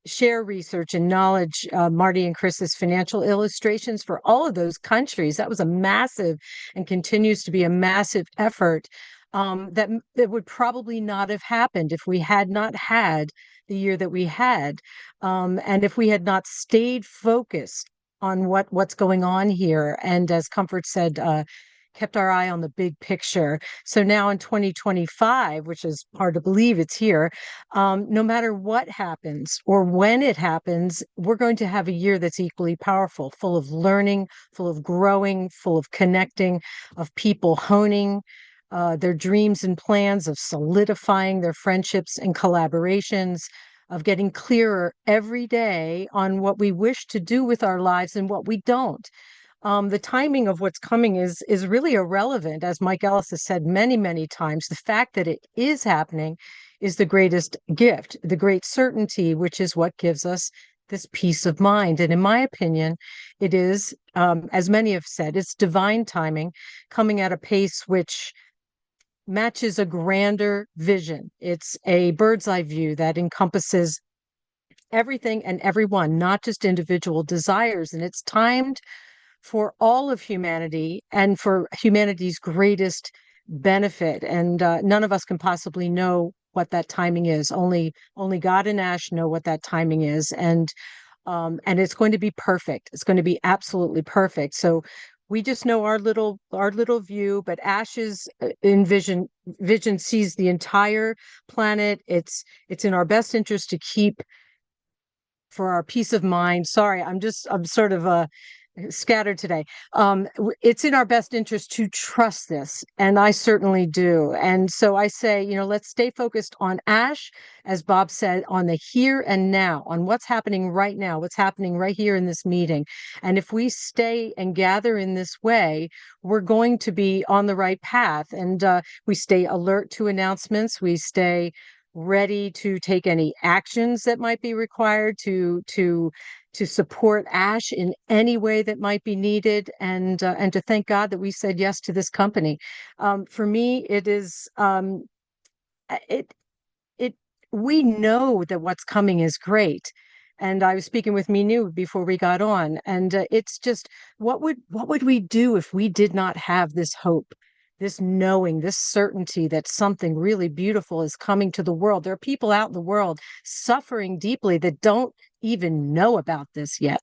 share research and knowledge. Marty and Chris's financial illustrations for all of those countries. That was a massive and continues to be a massive effort that would probably not have happened if we had not had the year that we had, and if we had not stayed focused on what's going on here. And as Comfort said, kept our eye on the big picture. So now in 2025, which is hard to believe it's here, no matter what happens or when it happens, we're going to have a year that's equally powerful, full of learning, full of growing, full of connecting, of people honing their dreams and plans, of solidifying their friendships and collaborations, of getting clearer every day on what we wish to do with our lives and what we don't. The timing of what's coming is really irrelevant, as Mike Ellis has said many, many times. The fact that it is happening is the greatest gift, the great certainty, which is what gives us this peace of mind. And in my opinion, it is, as many have said, it's divine timing coming at a pace which matches a grander vision. It's a bird's eye view that encompasses everything and everyone, not just individual desires. And it's timed for all of humanity and for humanity's greatest benefit. And none of us can possibly know what that timing is. Only God and Ash know what that timing is. And it's going to be perfect. It's going to be absolutely perfect. So we just know our little view, but Ash's vision sees the entire planet. It's in our best interest to keep, for our peace of mind. Sorry, I'm sort of scattered today. It's in our best interest to trust this, and I certainly do. And so I say, let's stay focused on Ash, as Bob said, on the here and now, on what's happening right now, what's happening right here in this meeting. And if we stay and gather in this way, we're going to be on the right path. And we stay alert to announcements. We stay ready to take any actions that might be required to support Ash in any way that might be needed, and to thank God that we said yes to this company. For me, it is we know that what's coming is great. And I was speaking with Minu before we got on, and it's just what would we do if we did not have this hope, this knowing, this certainty that something really beautiful is coming to the world. There are people out in the world suffering deeply that don't even know about this yet.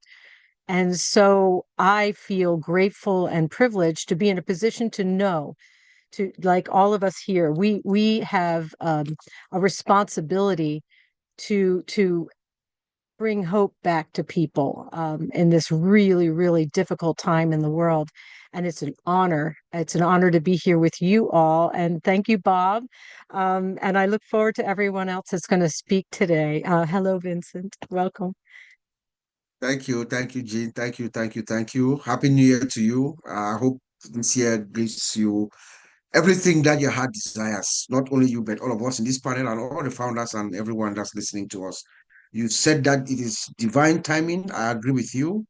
And so I feel grateful and privileged to be in a position to know, to, like all of us here, we have a responsibility to bring hope back to people in this really, really difficult time in the world. And it's an honor. It's an honor to be here with you all. And thank you, Bob. And I look forward to everyone else that's going to speak today. Hello, Vincent. Welcome. Thank you, Jean. Thank you. Happy New Year to you. I hope this year brings you everything that your heart desires. Not only you, but all of us in this panel and all the founders and everyone that's listening to us. You said that it is divine timing. I agree with you.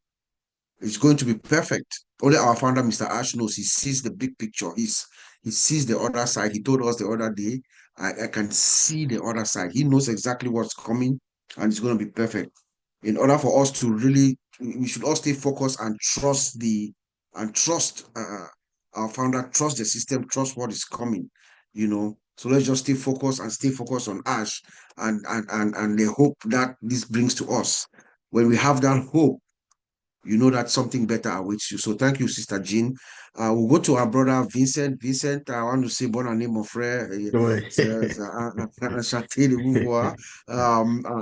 It's going to be perfect. Only our founder, Mr. Ash, knows. He sees the big picture. He sees the other side. He told us the other day, I can see the other side. He knows exactly what's coming, and it's going to be perfect. In order for us to really, we should all stay focused and trust our founder, trust the system, trust what is coming, So let's just stay focused on Ash and the hope that this brings to us. When we have that hope, you know that something better awaits you. So thank you, Sister Jean. We'll go to our brother Vincent. Vincent, I want to say bon année, mon frère.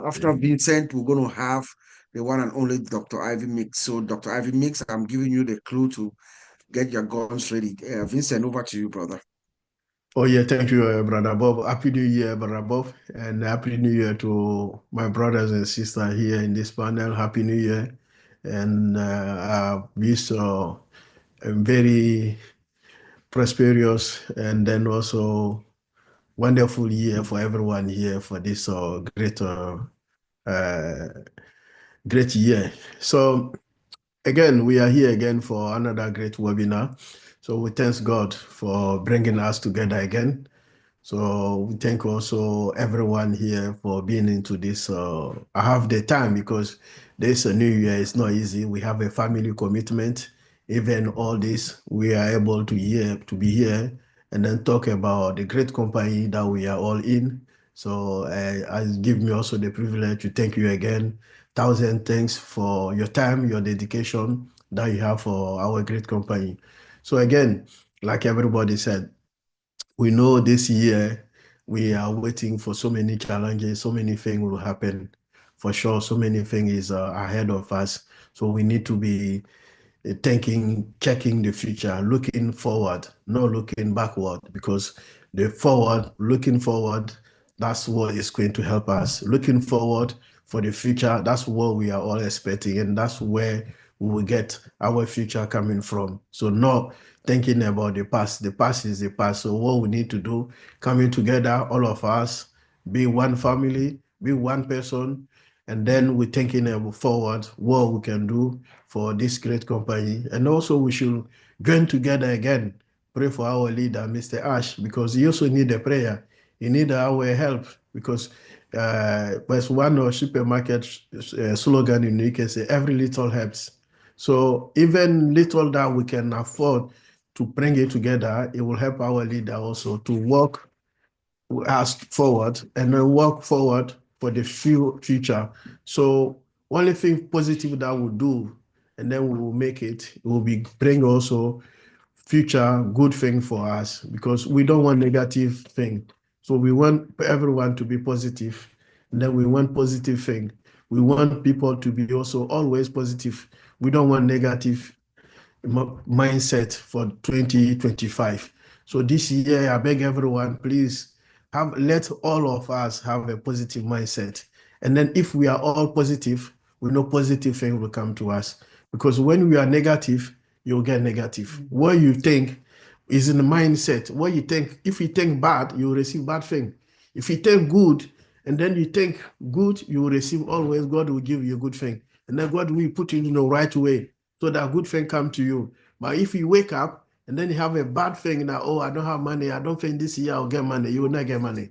After Vincent, we're going to have the one and only Dr. Ivy Mix. So Dr. Ivy Mix, I'm giving you the clue to get your guns ready. Vincent, over to you, brother. Oh yeah, thank you, Brother Bob. Happy New Year, Brother Bob, and Happy New Year to my brothers and sisters here in this panel. Happy New Year, and I wish a very prosperous and then also wonderful year for everyone here for this uh, great year. So again, we are here again for another great webinar. So we thank God for bringing us together again. So we thank also everyone here for being into this. I have the time because this new year is not easy. We have a family commitment. Even all this, we are able to be here and then talk about the great company that we are all in. So I give me also the privilege to thank you again. Thousand thanks for your time, your dedication that you have for our great company. So again, like everybody said, we know this year we are waiting for so many challenges, so many things will happen. For sure, so many things is ahead of us. So we need to be thinking, checking the future, looking forward, not looking backward, because looking forward, that's what is going to help us. Looking forward for the future, that's what we are all expecting, and that's where we will get our future coming from. So not thinking about the past. The past is the past. So what we need to do, coming together, all of us, be one family, be one person, and then we're thinking forward what we can do for this great company. And also we should join together again, pray for our leader, Mr. Ash, because he also need a prayer. He need our help because there's one supermarket slogan in the UK say every little helps. So even little that we can afford to bring it together, it will help our leader also to work us forward and then work forward for the future. So only thing positive that we'll do, and then we will make it will be bring also future good thing for us because we don't want negative thing. So we want everyone to be positive, and then we want positive thing. We want people to be also always positive. We don't want negative mindset for 2025. So this year, I beg everyone, please let all of us have a positive mindset. And then if we are all positive, we know positive things will come to us. Because when we are negative, you'll get negative. What you think is in the mindset. What you think, if you think bad, you will receive bad thing. If you think good, and then you think good, you will receive always, God will give you a good thing. And then God will put you in the right way so that good thing come to you. But if you wake up and then you have a bad thing that, oh, I don't have money, I don't think this year I'll get money, you will not get money.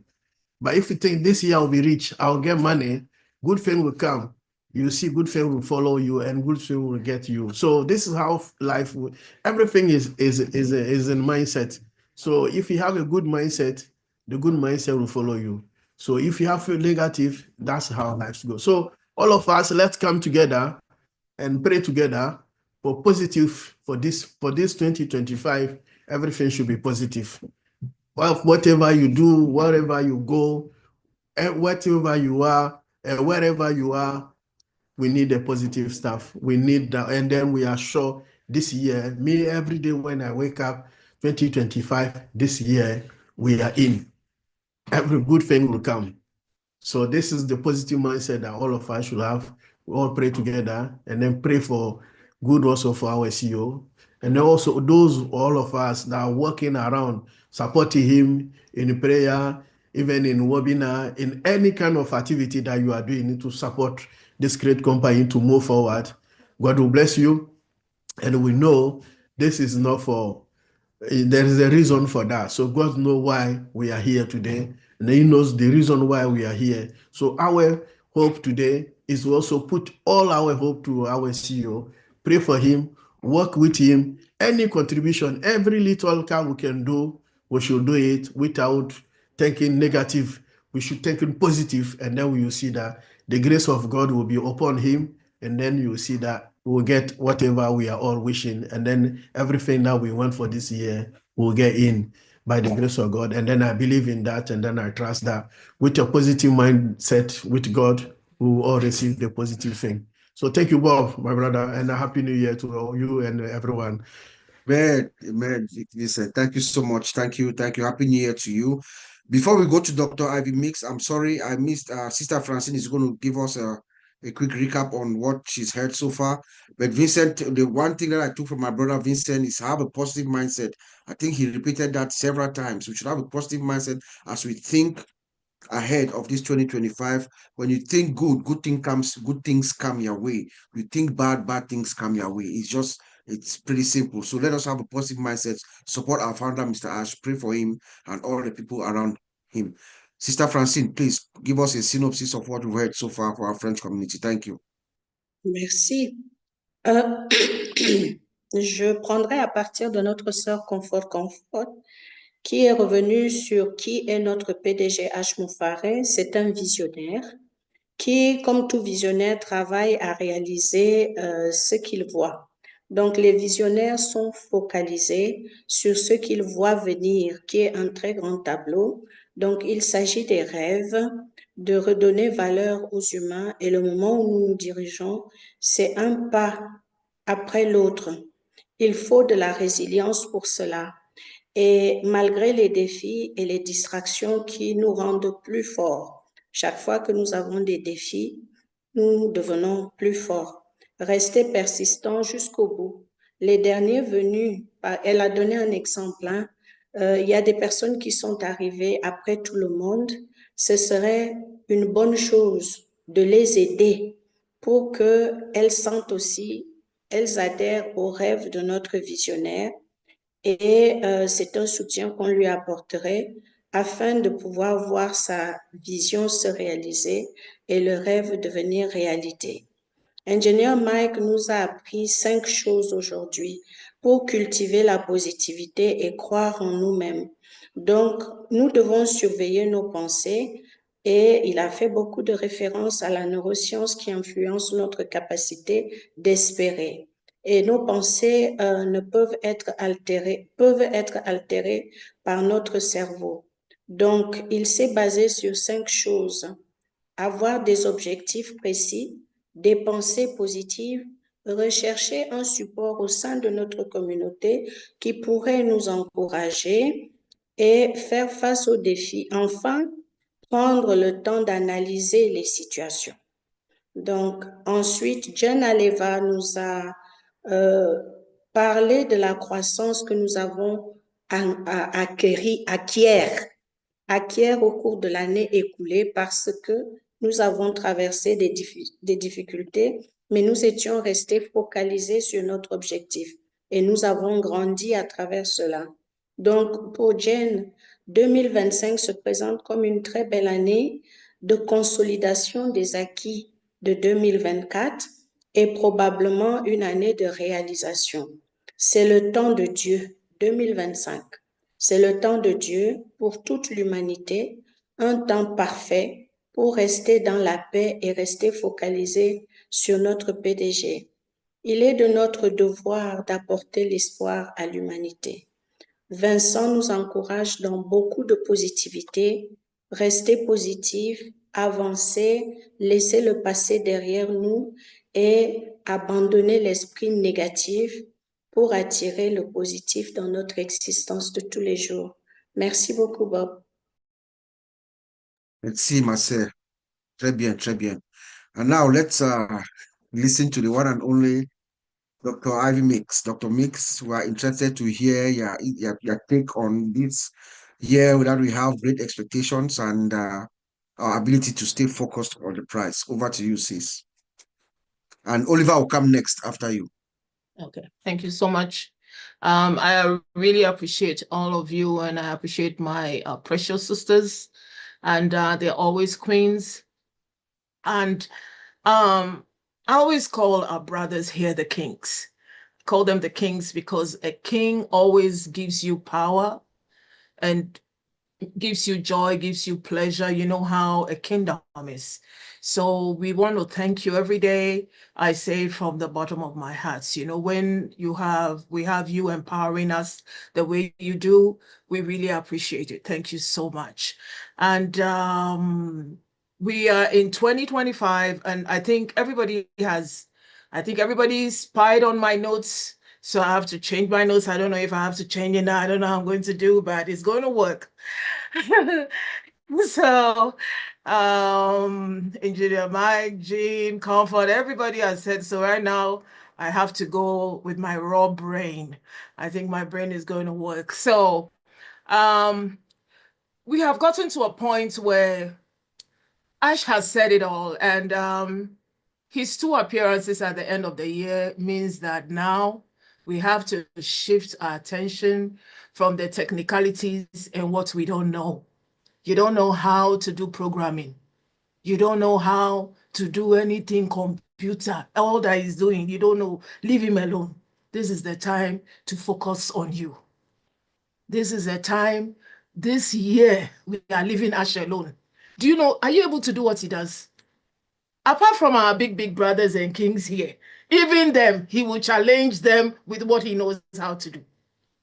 But if you think this year I'll be rich, I'll get money, good thing will come. You see good thing will follow you and good thing will get you. So this is how life will, everything is in mindset. So if you have a good mindset, the good mindset will follow you. So if you have a negative, that's how life goes. So all of us, let's come together and pray together for positive for this 2025. Everything should be positive. Well, whatever you do, wherever you go, whatever you are, wherever you are, we need the positive stuff. We need that, and then we are sure this year, me every day when I wake up, 2025, this year we are in. Every good thing will come. So this is the positive mindset that all of us should have. We all pray together and then pray for good also for our CEO. And then also those, all of us that are working around, supporting him in prayer, even in webinar, in any kind of activity that you are doing to support this great company to move forward. God will bless you. And we know this is not for there is a reason for that. So God knows why we are here today, and He knows the reason why we are here. So our hope today is to also put all our hope to our CEO, pray for him, work with him. Any contribution, every little we can do, we should do it without thinking negative. We should think in positive, and then we will see that the grace of God will be upon him, and then you see that we'll get whatever we are all wishing, and then everything that we want for this year, we'll get in by the grace of God. And then I believe in that, and then I trust that with a positive mindset with God, we will all receive the positive thing. So thank you, Bob, my brother, and a happy new year to all you and everyone. Amen, Vincent. Thank you so much. Thank you. Happy New Year to you. Before we go to Dr. Ivy Mix, I'm sorry I missed. Sister Francine is going to give us a quick recap on what she's heard so far. But Vincent, the one thing that I took from my brother Vincent is have a positive mindset. I think he repeated that several times. We should have a positive mindset as we think ahead of this 2025. When you think good things come your way. You think bad things come your way. It's pretty simple. So let us have a positive mindset, support our founder, Mr. Ash, pray for him and all the people around him. Sister Francine, please give us a synopsis of what we've heard so far for our French community. Thank you. Merci. Je prendrai à partir de notre sœur Comfort, qui est revenue sur qui est notre PDG H. Moufaré. C'est un visionnaire qui, comme tout visionnaire, travaille à réaliser ce qu'il voit. Donc, les visionnaires sont focalisés sur ce qu'ils voient venir, qui est un très grand tableau. Donc, il s'agit des rêves, de redonner valeur aux humains, et le moment où nous nous dirigeons, c'est un pas après l'autre. Il faut de la résilience pour cela. Et malgré les défis et les distractions qui nous rendent plus forts, chaque fois que nous avons des défis, nous devenons plus forts. Restez persistants jusqu'au bout. Les derniers venus, elle a donné un exemple, il y a des personnes qui sont arrivées après tout le monde. Ce serait une bonne chose de les aider pour qu'elles sentent aussi, elles adhèrent aux rêves de notre visionnaire. Et c'est un soutien qu'on lui apporterait afin de pouvoir voir sa vision se réaliser et le rêve devenir réalité. Ingénieur Mike nous a appris 5 choses aujourd'hui pour cultiver la positivité et croire en nous-mêmes. Donc, nous devons surveiller nos pensées et il a fait beaucoup de références à la neuroscience qui influence notre capacité d'espérer. Et nos pensées peuvent être altérées par notre cerveau. Donc, il s'est basé sur 5 choses. Avoir des objectifs précis, des pensées positives, rechercher un support au sein de notre communauté qui pourrait nous encourager et faire face aux défis. Enfin, prendre le temps d'analyser les situations. Donc, ensuite, Jen Aleva nous a parlé de la croissance que nous avons acquiert au cours de l'année écoulée parce que nous avons traversé des difficultés, mais nous étions restés focalisés sur notre objectif et nous avons grandi à travers cela. Donc, pour Jen, 2025 se présente comme une très belle année de consolidation des acquis de 2024 et probablement une année de réalisation. C'est le temps de Dieu, 2025. C'est le temps de Dieu pour toute l'humanité, un temps parfait pour rester dans la paix et rester focalisé sur notre PDG. Il est de notre devoir d'apporter l'espoir à l'humanité. Vincent nous encourage dans beaucoup de positivité, rester positif, avancer, laisser le passé derrière nous et abandonner l'esprit négatif pour attirer le positif dans notre existence de tous les jours. Merci beaucoup, Bob. Merci, ma sœur. Très bien, très bien. And now let's listen to the one and only Dr. Ivy Mix. Dr. Mix, we are interested to hear your take on this year that we have great expectations and our ability to stay focused on the prize. Over to you, sis. And Oliver will come next after you. Okay, thank you so much. I really appreciate all of you, and I appreciate my precious sisters, and they're always queens. And I always call our brothers here the kings. Call them the kings because a king always gives you power, and gives you joy, gives you pleasure. You know how a kingdom is. So we want to thank you every day. I say it from the bottom of my heart. You know, when we have you empowering us the way you do, we really appreciate it. Thank you so much. And we are in 2025, and I think everybody spied on my notes. So I have to change my notes. I don't know if I have to change it now. I don't know how I'm going to do, but it's going to work. So, Engineer Mike, Jean, Comfort, everybody has said so. Right now, I have to go with my raw brain. I think my brain is going to work. So, we have gotten to a point where Ash has said it all, and his 2 appearances at the end of the year means that now we have to shift our attention from the technicalities and what we don't know. You don't know how to do programming. You don't know how to do anything computer. All that he's doing, you don't know. Leave him alone. This is the time to focus on you. This is the time, this year, we are leaving Ash alone. Do you know, are you able to do what he does? Apart from our big brothers and kings here, even them, he will challenge them with what he knows how to do.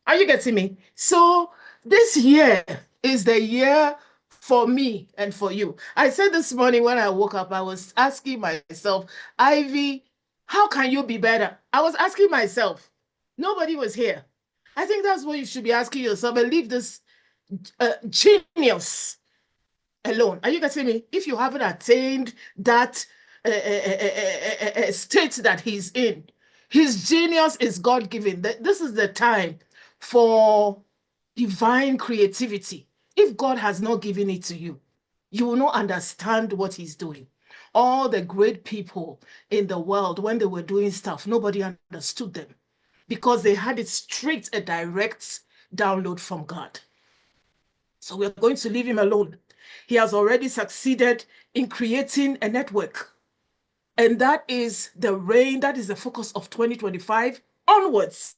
Are you getting me? So this year is the year for me and for you. I said this morning when I woke up, I was asking myself, Ivy, how can you be better? I was asking myself. Nobody was here. I think that's what you should be asking yourself, and leave this genius alone. Are you getting me? If you haven't attained that state that he's in, his genius is God-given. This is the time for divine creativity. If God has not given it to you, you will not understand what he's doing. All the great people in the world, when they were doing stuff, nobody understood them because they had it straight, a direct download from God. So we're going to leave him alone. He has already succeeded in creating a network. And that is the reign, that is the focus of 2025 onwards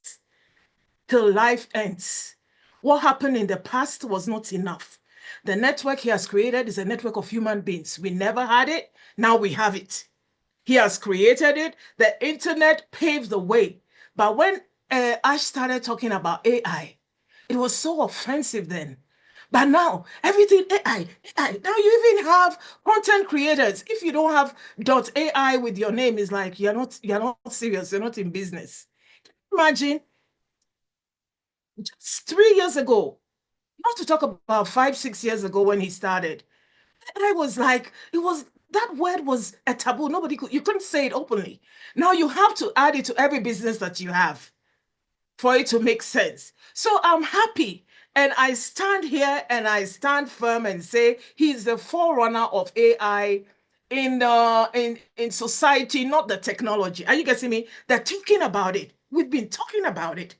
till life ends. What happened in the past was not enough. The network he has created is a network of human beings. We never had it. Now we have it. He has created it. The internet paved the way. But when Ash started talking about AI, it was so offensive then. But now, everything AI. Now you even have content creators. If you don't have .ai with your name, it's like you're not serious, you're not in business. Imagine just 3 years ago, not to talk about 5, 6 years ago when he started, I was like, that word was a taboo. You couldn't say it openly. Now you have to add it to every business that you have for it to make sense. So I'm happy. And I stand here and I stand firm and say he's the forerunner of AI in society, not the technology. Are you getting me? They're talking about it. We've been talking about it.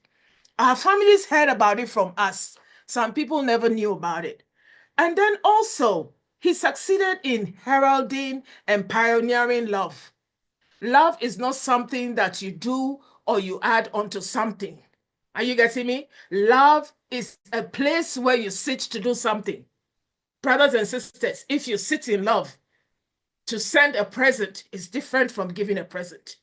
Our families heard about it from us. Some people never knew about it. And then also, he succeeded in heralding and pioneering love. Love is not something that you do or you add onto something. Are you getting me? Love is a place where you sit to do something. Brothers and sisters, if you sit in love, to send a present is different from giving a present.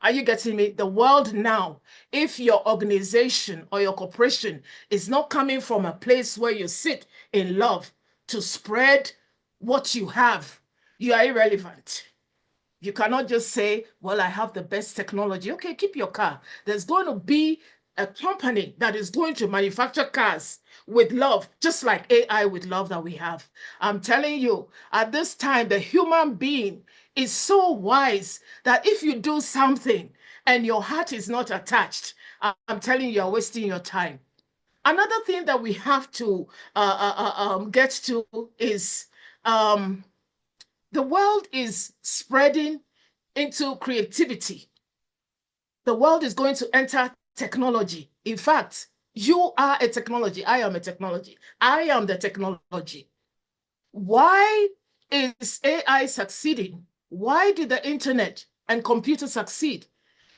Are you getting me? The world now, if your organization or your corporation is not coming from a place where you sit in love to spread what you have, you are irrelevant. You cannot just say, well, I have the best technology. Okay, keep your car. There's going to be a company that is going to manufacture cars with love, just like AI with love that we have. I'm telling you, at this time, the human being is so wise that if you do something and your heart is not attached, I'm telling you, you're wasting your time. Another thing that we have to get to is the world is spreading into creativity. The world is going to enter technology. In fact, you are a technology. I am a technology. I am the technology. Why is AI succeeding? Why did the internet and computers succeed?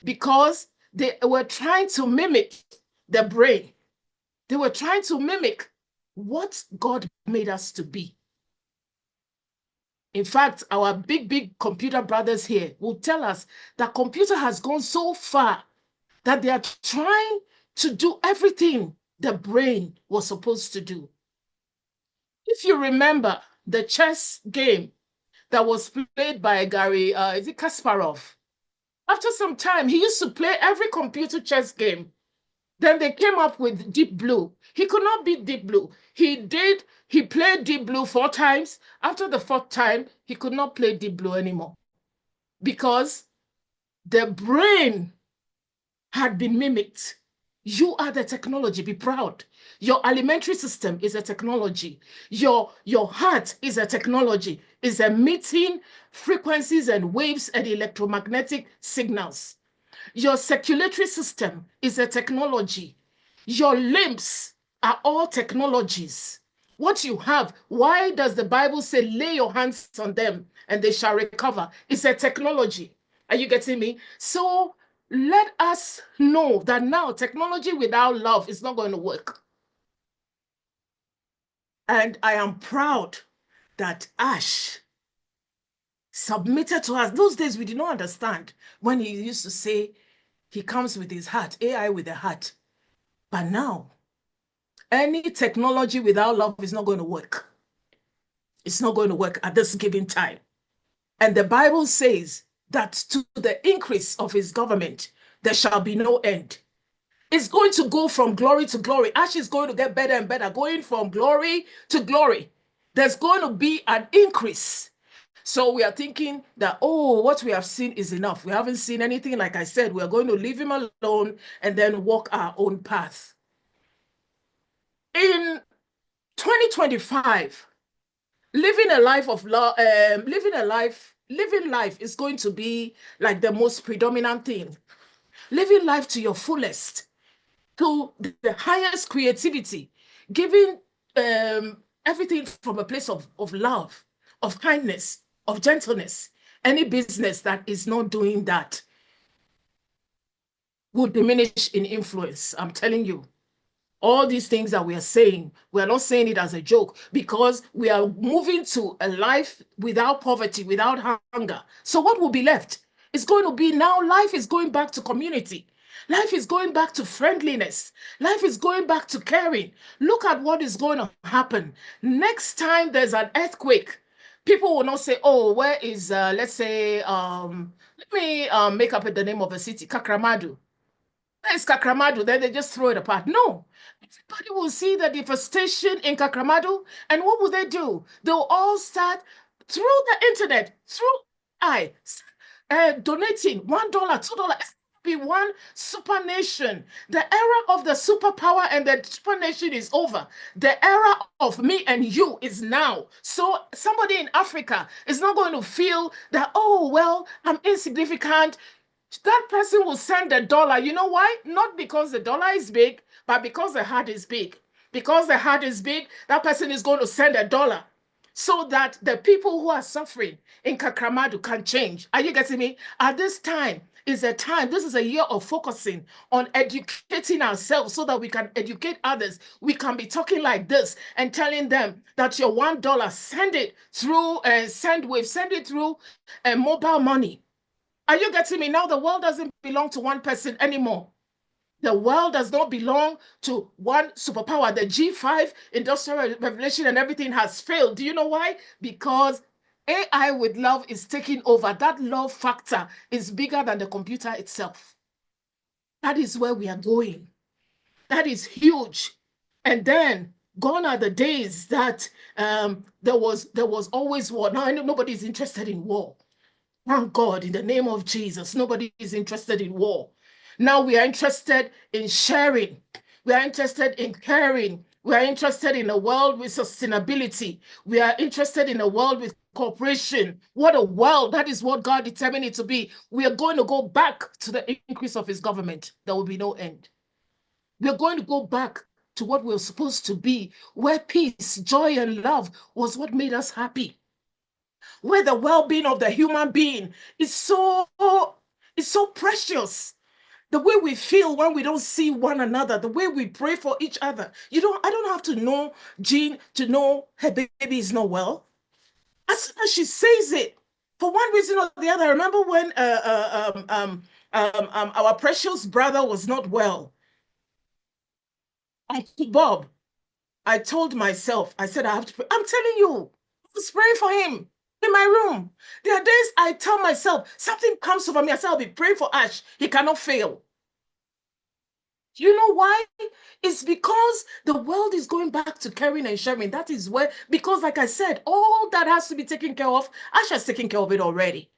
Because they were trying to mimic the brain. They were trying to mimic what God made us to be. In fact, our big computer brothers here will tell us that computer has gone so far that they are trying to do everything the brain was supposed to do. If you remember the chess game that was played by Gary, is it Kasparov? After some time, he used to play every computer chess game. Then they came up with Deep Blue. He could not beat Deep Blue. He played Deep Blue 4 times. After the 4th time, he could not play Deep Blue anymore because the brain had been mimicked. You are the technology, be proud. Your alimentary system is a technology. Your heart is a technology, is emitting frequencies and waves and electromagnetic signals. Your circulatory system is a technology. Your limbs are all technologies. What you have, why does the Bible say, lay your hands on them and they shall recover? It's a technology. Are you getting me? So let us know that now technology without love is not going to work. And I am proud that Ash submitted to us. Those days we did not understand when he used to say he comes with his heart, AI with a heart. But now, any technology without love is not going to work. It's not going to work at this given time. And the Bible says that to the increase of his government, there shall be no end. It's going to go from glory to glory. Ash is going to get better and better, going from glory to glory. There's going to be an increase. So we are thinking that, oh, what we have seen is enough. We haven't seen anything. Like I said, we are going to leave him alone and then walk our own path. In 2025, living life is going to be like the most predominant thing. Living life to your fullest, to the highest creativity, giving everything from a place of love, of kindness, of gentleness. Any business that is not doing that will diminish in influence. I'm telling you. All these things that we are saying, we are not saying it as a joke because we are moving to a life without poverty, without hunger. So what will be left? It's going to be now life is going back to community. Life is going back to friendliness. Life is going back to caring. Look at what is going to happen. Next time there's an earthquake, people will not say, oh, where is, let's say, let me make up the name of a city, Kakramadu. Where's Kakramadu? Then they just throw it apart. No. Everybody will see the devastation in Kakramadu. And what will they do? They'll all start through the internet, donating $1, $2. Be one super nation. The era of the superpower and the super nation is over. The era of me and you is now. So somebody in Africa is not going to feel that, oh, well, I'm insignificant. That person will send $1. You know why? Not because the dollar is big, but because the heart is big. Because the heart is big, that person is going to send $1 so that the people who are suffering in Kakramadu can change. Are you getting me? At this time is a time, this is a year of focusing on educating ourselves so that we can educate others. We can be talking like this and telling them that your $1, send it through SendWave, send it through mobile money. Are you getting me? Now the world doesn't belong to one person anymore. The world does not belong to one superpower. The G5 industrial revolution and everything has failed. Do you know why? Because AI with love is taking over. That love factor is bigger than the computer itself. That is where we are going. That is huge. And then gone are the days that there was always war. Now I know nobody's interested in war. Thank God, in the name of Jesus, nobody is interested in war. Now we are interested in sharing. We are interested in caring. We are interested in a world with sustainability. We are interested in a world with cooperation. What a world. That is what God determined it to be. We are going to go back to the increase of his government. There will be no end. We are going to go back to what we were supposed to be, where peace, joy, and love was what made us happy. Where the well-being of the human being is so precious. the way we feel when we don't see one another, the way we pray for each other. I don't have to know Jean to know her baby is not well. As soon as she says it, for one reason or the other, I remember when our precious brother was not well. Uncle Bob, I told myself, I said, I have to pray. I'm telling you, I was praying for him in my room. There are days I tell myself, something comes over me. I say, I'll be praying for Ash. He cannot fail. You know why? It's because the world is going back to caring and sharing. That is where, because like I said, all that has to be taken care of, Ash has taken care of it already.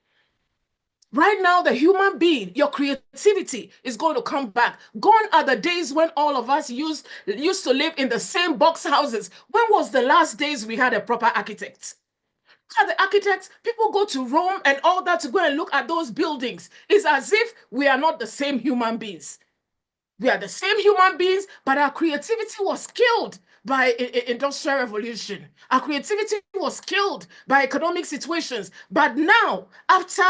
Right now, the human being, your creativity is going to come back. Gone are the days when all of us used to live in the same box houses. When was the last days we had a proper architect? At the architects, people go to Rome and all that to go and look at those buildings. It's as if we are not the same human beings. We are the same human beings, but our creativity was killed by industrial revolution. Our creativity was killed by economic situations. But now, after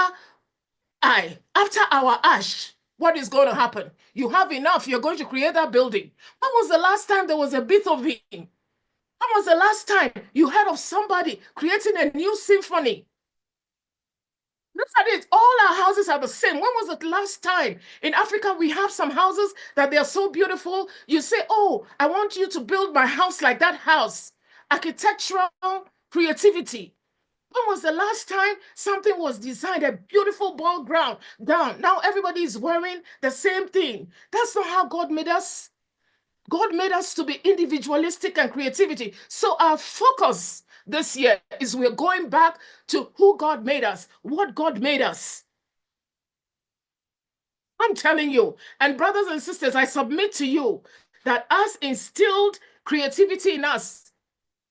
our Ash, what is going to happen? You have enough. You're going to create that building. When was the last time there was a Beethoven? When was the last time you heard of somebody creating a new symphony? Look at it. All our houses are the same. When was the last time? In Africa, we have some houses that they are so beautiful. You say, oh, I want you to build my house like that house. Architectural creativity. When was the last time something was designed, a beautiful ball ground down? Now everybody is wearing the same thing. That's not how God made us. God made us to be individualistic and creativity. So our focus this year is we're going back to who God made us, what God made us. I'm telling you, and brothers and sisters, I submit to you that as instilled creativity in us,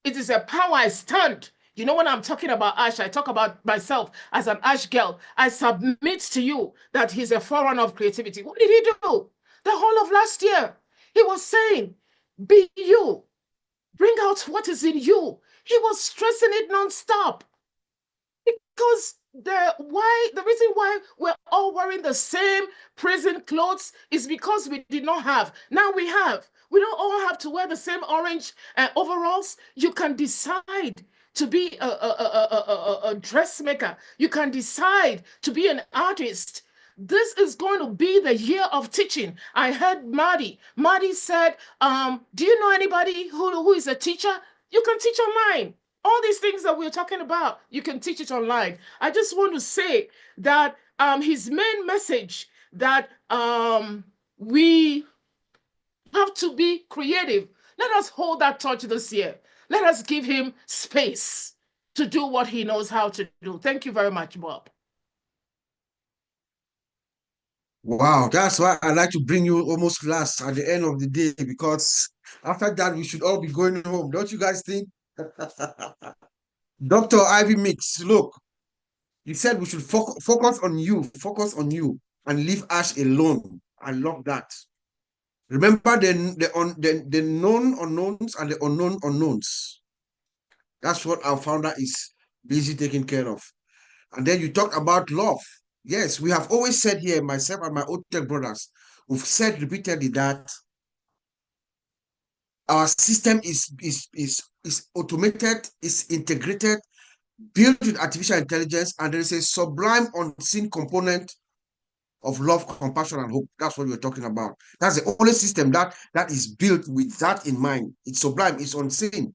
it is a power I stand. You know, when I'm talking about Ash, I talk about myself as an Ash girl. I submit to you that he's a forerunner of creativity. What did he do? The whole of last year, he was saying, be you. Bring out what is in you. He was stressing it nonstop. Because the reason why we're all wearing the same prison clothes is because we did not have. Now we have. We don't all have to wear the same orange overalls. You can decide to be a dressmaker. You can decide to be an artist. This is going to be the year of teaching. I heard Marty. Marty said, do you know anybody who is a teacher? You can teach online. All these things that we're talking about, you can teach it online. I just want to say that his main message that we have to be creative. Let us hold that torch this year. Let us give him space to do what he knows how to do. Thank you very much, Bob. Wow, that's why I like to bring you almost last at the end of the day, because after that we should all be going home. Don't you guys think? Dr. Ivy Mix, look, you said we should focus on you, and leave Ash alone. I love that. Remember the known unknowns and the unknown unknowns. That's what our founder is busy taking care of. And then you talked about love. Yes, we have always said here, myself and my OTECH brothers, we've said repeatedly that our system is automated, is integrated, built with artificial intelligence, and there is a sublime unseen component of love, compassion, and hope. That's what we're talking about. That's the only system that is built with that in mind. It's sublime, it's unseen.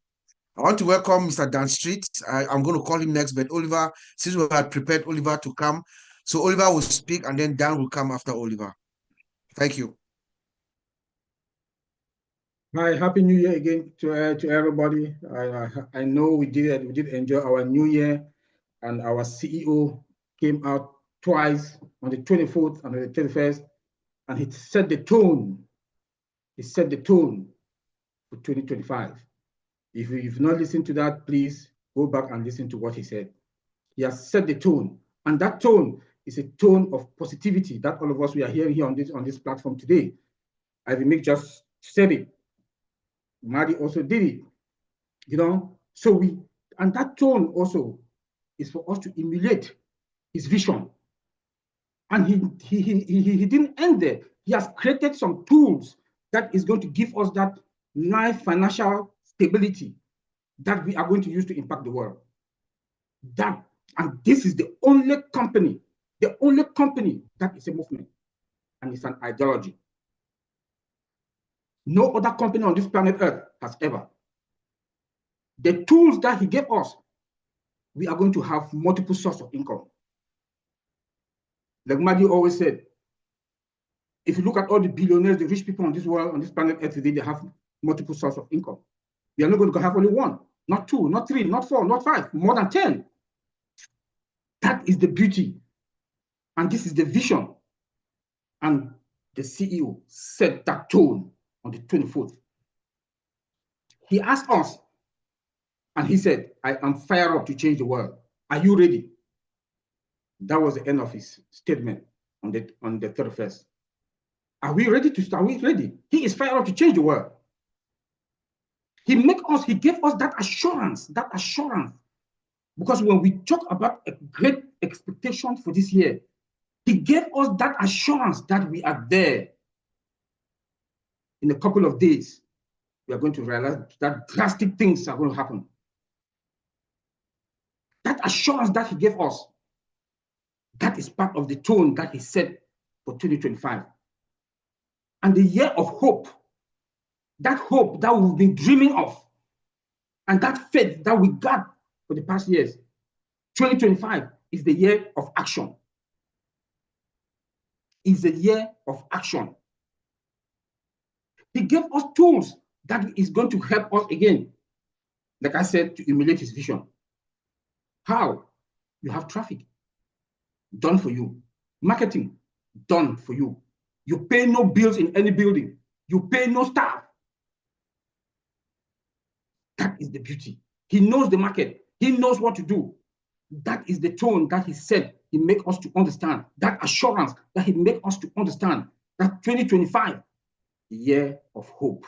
I want to welcome Mr. Dan Street. I'm going to call him next, but Oliver, since we had prepared Oliver to come, so Oliver will speak and then Dan will come after Oliver. Thank you. Hi, happy New Year again to everybody. I know we did enjoy our New Year, and our CEO came out twice on the 24th and the 31st, and he set the tone. He set the tone for 2025. If you've not listened to that, please go back and listen to what he said. He has set the tone, and that tone is a tone of positivity that all of us we are hearing here on this platform today. Ivy Mick just said it. Madi also did it, you know. So and that tone also is for us to emulate his vision. And he didn't end there. He has created some tools that is going to give us that life financial stability that we are going to use to impact the world. And this is the only company that is a movement and it's an ideology. No other company on this planet Earth has ever. The tools that he gave us, we are going to have multiple sources of income. Like Madi always said, if you look at all the billionaires, the rich people on this world, on this planet Earth today, they have multiple sources of income. We are not going to have only one, not two, not three, not four, not five, more than 10. That is the beauty. And this is the vision. And the CEO set that tone on the 24th. He asked us, and he said, I am fired up to change the world. Are you ready? That was the end of his statement on the 31st. Are we ready to start? Are we ready? He is fired up to change the world. He gave us that assurance. Because when we talk about a great expectation for this year, he gave us that assurance that we are there. In a couple of days, we are going to realize that drastic things are going to happen. That assurance that he gave us, that is part of the tone that he set for 2025. And the year of hope that we've been dreaming of, and that faith that we got for the past years, 2025 is the year of action. Is the year of action. He gave us tools that is going to help us again, like I said, to emulate his vision. How? You have traffic, done for you. Marketing, done for you. You pay no bills in any building. You pay no staff. That is the beauty. He knows the market. He knows what to do. That is the tone that he said he make us to understand. That assurance that he make us to understand that 2025, the year of hope.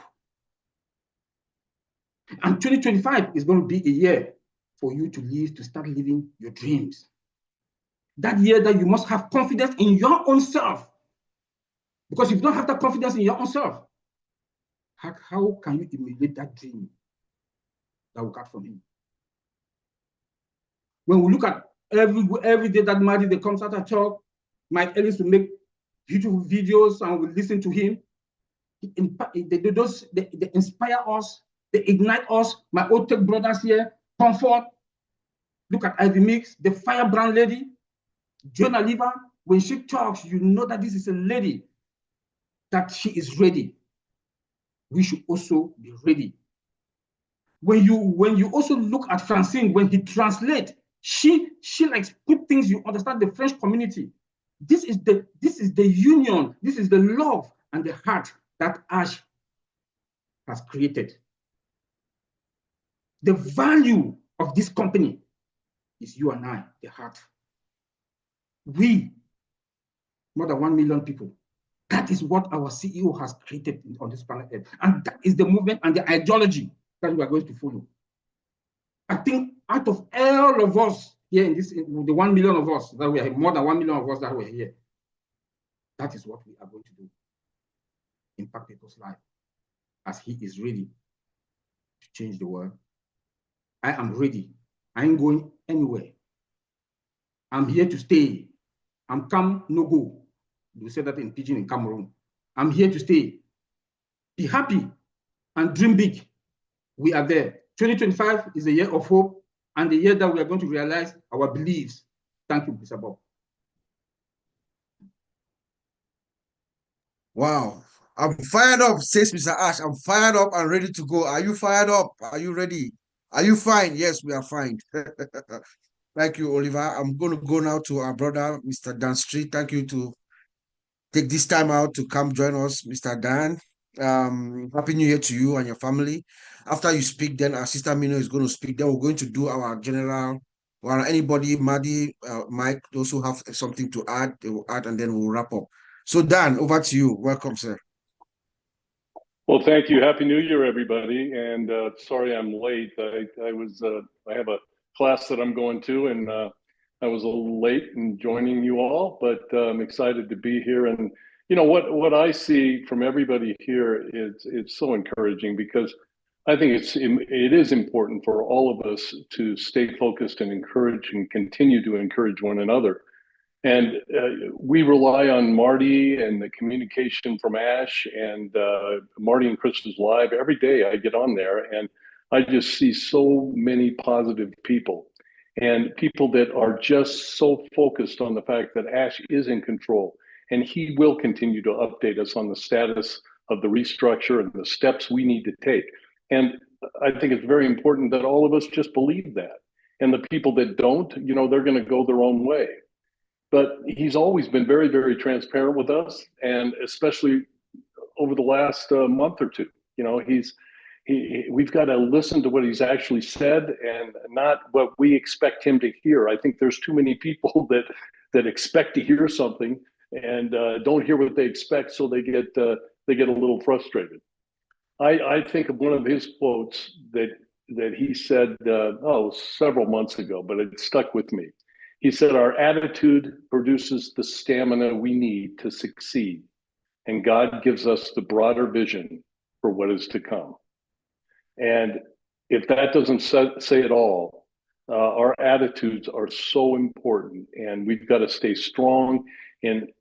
And 2025 is going to be a year for you to start living your dreams. That year that you must have confidence in your own self. Because if you don't have that confidence in your own self, how can you emulate that dream that we got from him? When we look at every day that Madi, they comes out and talk, Mike Ellis will make beautiful videos and we listen to him. They inspire us, they ignite us. My OTECH brothers here, comfort. Look at Ivy Mix, the firebrand lady, Jonah Lever. When she talks, you know that this is a lady, that she is ready. We should also be ready. When you also look at Francine, when he translates, she likes put things you understand the French community. This is the union, this is the love and the heart that Ash has created. The value of this company is you and I, the heart. We, more than 1 million people, that is what our CEO has created on this planet Earth. And that is the movement and the ideology that we are going to follow. I think out of all of us here in this, the 1 million of us that we are, more than 1 million of us that we're here, that is what we are going to do. Impact people's life as he is ready to change the world. I am ready. I ain't going anywhere. I'm here to stay. I'm come, no go. We say that in Pidgin in Cameroon. I'm here to stay. Be happy and dream big. We are there. 2025 is a year of hope and the year that we are going to realize our beliefs. Thank you, Mr. Bob. Wow. I'm fired up, says Mr. Ash. I'm fired up and ready to go. Are you fired up? Are you ready? Are you fine? Yes, we are fine. Thank you, Oliver. I'm going to go now to our brother, Mr. Dan Street. Thank you to take this time out to come join us, Mr. Dan. Happy New Year to you and your family. After you speak, then our sister Mino is going to speak. Then we're going to do our general, or anybody, Maddie, Mike, those who have something to add, they will add, and then we'll wrap up. So Dan, over to you. Welcome, sir. Well, thank you. Happy New Year, everybody. And sorry I'm late. I have a class that I'm going to, and I was a little late in joining you all, but I'm excited to be here. And You know, what I see from everybody here is it's so encouraging, because I think it is important for all of us to stay focused and encourage and continue to encourage one another. And we rely on Marty and the communication from Ash and Marty and Chris's live every day. I get on there and I just see so many positive people, and people that are just so focused on the fact that Ash is in control, and he will continue to update us on the status of the restructure and the steps we need to take. And I think it's very important that all of us just believe that. And the people that don't, you know, they're going to go their own way. But he's always been very, very transparent with us, and especially over the last month or two. You know, we've got to listen to what he's actually said and not what we expect him to hear. I think there's too many people that expect to hear something and don't hear what they expect, so they get a little frustrated. I think of one of his quotes that he said several months ago, but it stuck with me. He said, "Our attitude produces the stamina we need to succeed, and God gives us the broader vision for what is to come." And if that doesn't say it all, our attitudes are so important, and we've got to stay strong and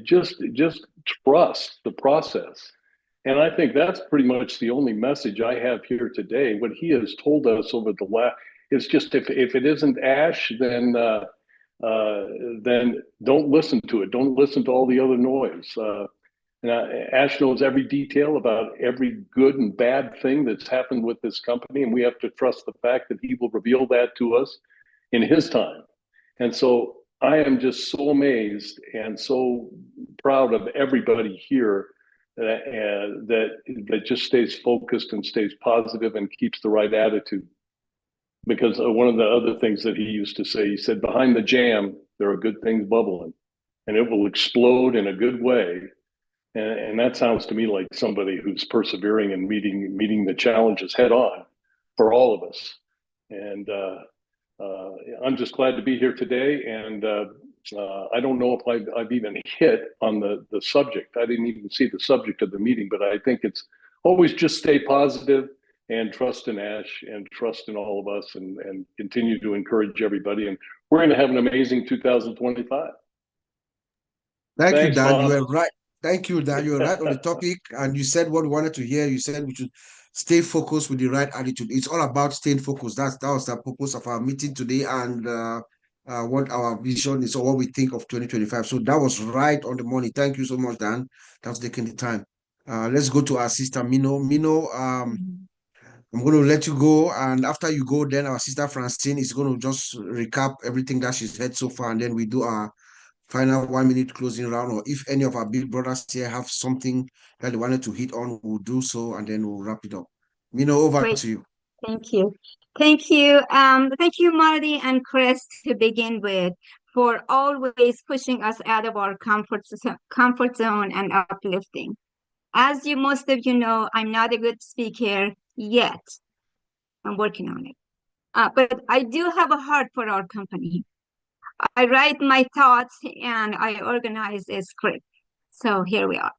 just trust the process. And I think that's pretty much the only message I have here today. What he has told us over the last, it's just if it isn't Ash, then don't listen to it. Don't listen to all the other noise. Ash knows every detail about every good and bad thing that's happened with this company, and we have to trust the fact that he will reveal that to us in his time. And so I am just so amazed and so proud of everybody here that just stays focused and stays positive and keeps the right attitude. Because one of the other things that he used to say, he said, behind the jam, there are good things bubbling, and it will explode in a good way. And that sounds to me like somebody who's persevering and meeting the challenges head on for all of us. And I'm just glad to be here today. And I don't know if I've even hit on the subject. I didn't even see the subject of the meeting, but I think it's always just stay positive and trust in Ash and trust in all of us, and continue to encourage everybody. And we're going to have an amazing 2025. Thank you, Thanks, Dan. Bob. You were right. Thank you, Dan. You were right on the topic, and you said what we wanted to hear. You said we should stay focused with the right attitude. It's all about staying focused. That was the purpose of our meeting today, and what our vision is, or what we think of 2025. So that was right on the money. Thank you so much, Dan. That's taking the time. Let's go to our sister Mino. Mino, I'm going to let you go, and after you go, then our sister Francine is going to just recap everything that she's heard so far, and then we do our final 1 minute closing round. Or if any of our big brothers here have something that they wanted to hit on, we'll do so, and then we'll wrap it up. Mino, over Great. to you. Thank you. Thank you. Thank you, Marty and Chris, to begin with, for always pushing us out of our comfort zone and uplifting. As most of you know, I'm not a good speaker yet. I'm working on it. But I do have a heart for our company. I write my thoughts and I organize a script. So here we are.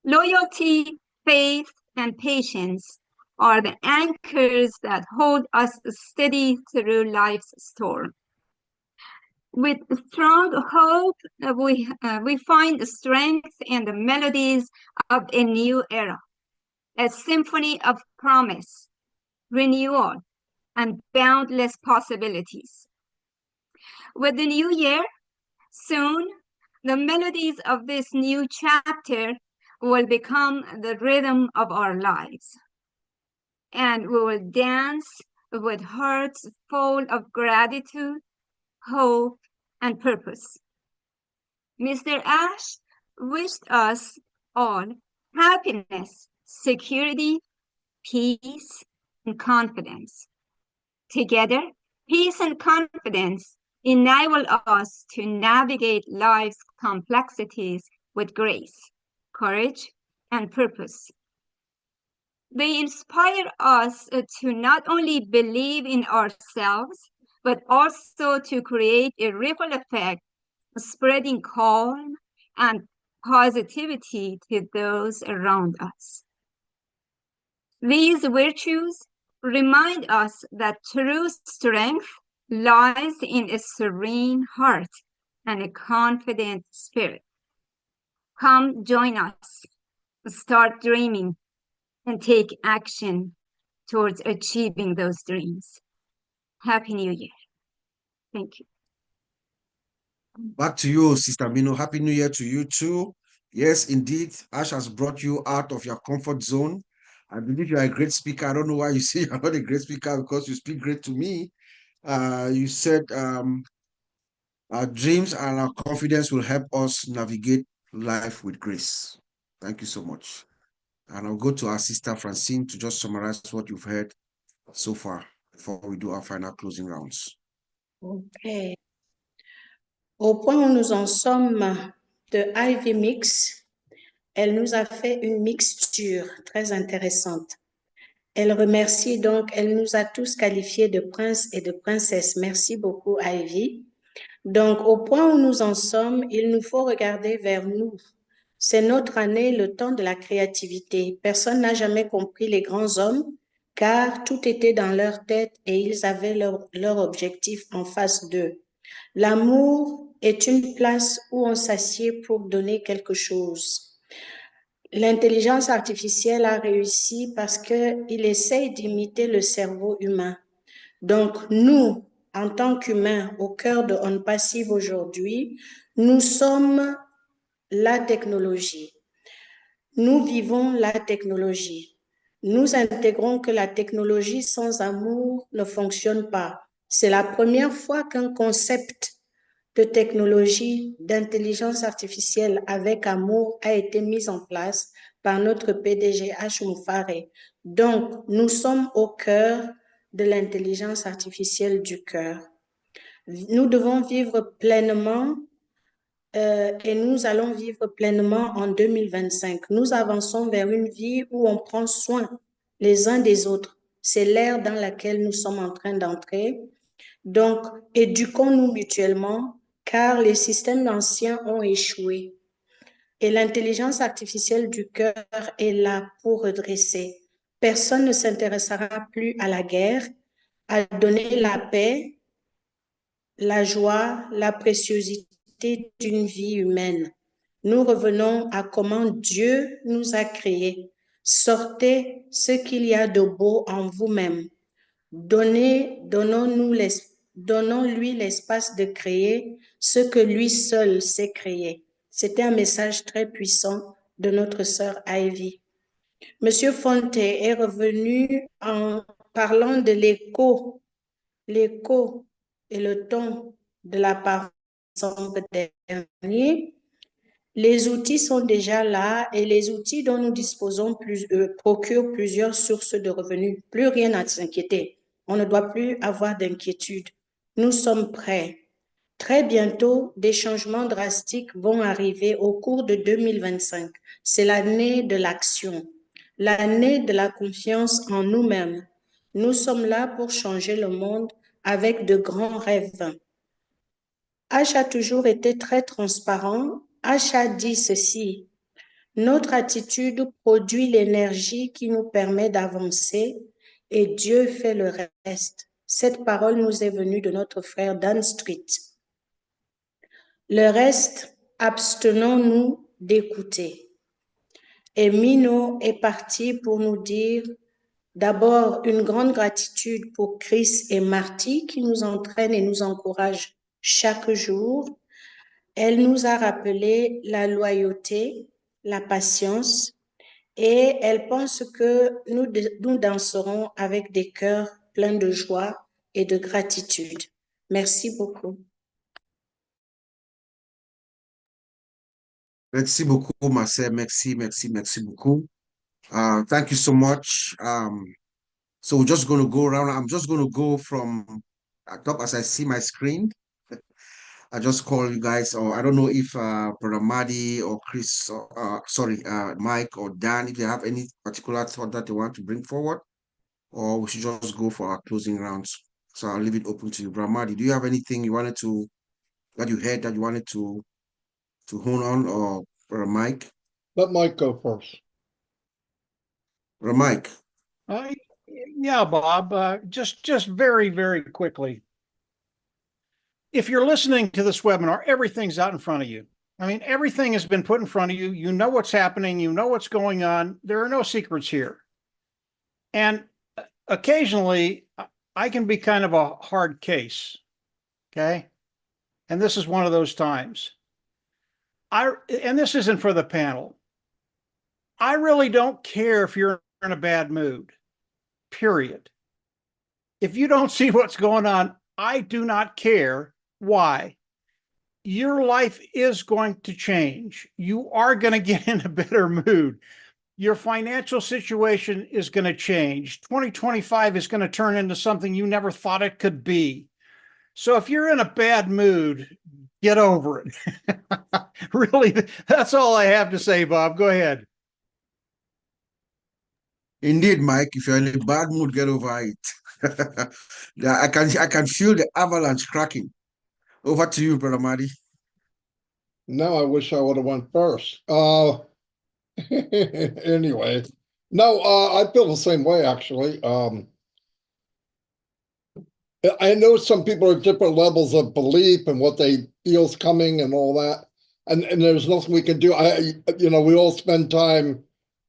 Loyalty, faith, and patience are the anchors that hold us steady through life's storm. With strong hope, we find strength in the melodies of a new era, a symphony of promise, renewal, and boundless possibilities. With the new year, soon, the melodies of this new chapter will become the rhythm of our lives. And we will dance with hearts full of gratitude, hope, and purpose. Mr. Ash wished us all happiness, security, peace, and confidence. Together, peace and confidence enable us to navigate life's complexities with grace, courage, and purpose. They inspire us to not only believe in ourselves, but also to create a ripple effect, spreading calm and positivity to those around us. These virtues remind us that true strength lies in a serene heart and a confident spirit. Come join us, start dreaming, and take action towards achieving those dreams. Happy New Year. Thank you. Back to you, Sister Mino. Happy New Year to you too. Yes, indeed, Ash has brought you out of your comfort zone. I believe you are a great speaker. I don't know why you say you're not a great speaker, because you speak great to me. You said our dreams and our confidence will help us navigate life with grace. Thank you so much. And I'll go to our sister Francine to just summarize what you've heard so far before we do our final closing rounds. OK. Au point où nous en sommes de Ivy Mix, elle nous a fait une mixture très intéressante. Elle remercie donc, elle nous a tous qualifiés de princes et de princesses. Merci beaucoup, Ivy. Donc, au point où nous en sommes, il nous faut regarder vers nous. C'est notre année, le temps de la créativité. Personne n'a jamais compris les grands hommes, car tout était dans leur tête et ils avaient leur objectif en face d'eux. L'amour est une place où on s'assied pour donner quelque chose. L'intelligence artificielle a réussi parce qu'il essaye d'imiter le cerveau humain. Donc, nous, en tant qu'humains, au cœur de On Passive aujourd'hui, nous sommes la technologie. Nous vivons la technologie. Nous intégrons que la technologie sans amour ne fonctionne pas. C'est la première fois qu'un concept de technologie, d'intelligence artificielle avec amour a été mise en place par notre PDG H. Moufaré. Donc, nous sommes au cœur de l'intelligence artificielle du cœur. Nous devons vivre pleinement et nous allons vivre pleinement en 2025. Nous avançons vers une vie où on prend soin les uns des autres. C'est l'ère dans laquelle nous sommes en train d'entrer. Donc, éduquons-nous mutuellement, car les systèmes anciens ont échoué. Et l'intelligence artificielle du cœur est là pour redresser. Personne ne s'intéressera plus à la guerre, à donner la paix, la joie, la préciosité d'une vie humaine. Nous revenons à comment Dieu nous a créés. Sortez ce qu'il y a de beau en vous-même. Donnons-lui l'espace de créer ce que lui seul sait créer. C'était un message très puissant de notre sœur Ivy. Monsieur Fonte est revenu en parlant de l'écho et le ton de la parole dernier. Les outils sont déjà là et les outils dont nous disposons procurent plusieurs sources de revenus. Plus rien à s'inquiéter. On ne doit plus avoir d'inquiétude. Nous sommes prêts. Très bientôt, des changements drastiques vont arriver au cours de 2025. C'est l'année de l'action, l'année de la confiance en nous-mêmes. Nous sommes là pour changer le monde avec de grands rêves. H a toujours été très transparent. H a dit ceci: notre attitude produit l'énergie qui nous permet d'avancer et Dieu fait le reste. Cette parole nous est venue de notre frère Dan Street. Le reste, abstenons-nous d'écouter. Et Mino est parti pour nous dire d'abord une grande gratitude pour Chris et Marty qui nous entraînent et nous encouragent chaque jour. Elle nous a rappelé la loyauté, la patience, et elle pense que nous danserons avec des cœurs pleins de joie et de gratitude. Merci beaucoup. Merci beaucoup, Marcel. Merci beaucoup. Thank you so much. So we're just going to go around. I'm just going to go from top as I see my screen. I just call you guys, or I don't know if Brother Madi or Chris, Mike or Dan, if they have any particular thought that they want to bring forward, or we should just go for our closing rounds. So I'll leave it open to you. Brother Madi, do you have anything you wanted to, that you heard that you wanted to hone on, or Brother Mike. Let Mike go first. Brother Mike. Yeah, Bob, just very, very quickly. If you're listening to this webinar, everything's out in front of you. I mean, everything has been put in front of you. You know what's happening. You know what's going on. There are no secrets here. And occasionally, I can be kind of a hard case, okay? And this is one of those times. And this isn't for the panel. I really don't care if you're in a bad mood, period. If you don't see what's going on, I do not care. Why? Your life is going to change. You are going to get in a better mood. Your financial situation is going to change. 2025 is going to turn into something you never thought it could be. So if you're in a bad mood, get over it. Really, that's all I have to say, Bob. Go ahead. Indeed, Mike, if you're in a bad mood, get over it. I can feel the avalanche cracking. Over to you, Brother Marty. No, I wish I would have went first. Anyway, no, I feel the same way, actually. I know some people are different levels of belief and what they feel is coming and all that. And there's nothing we can do. We all spend time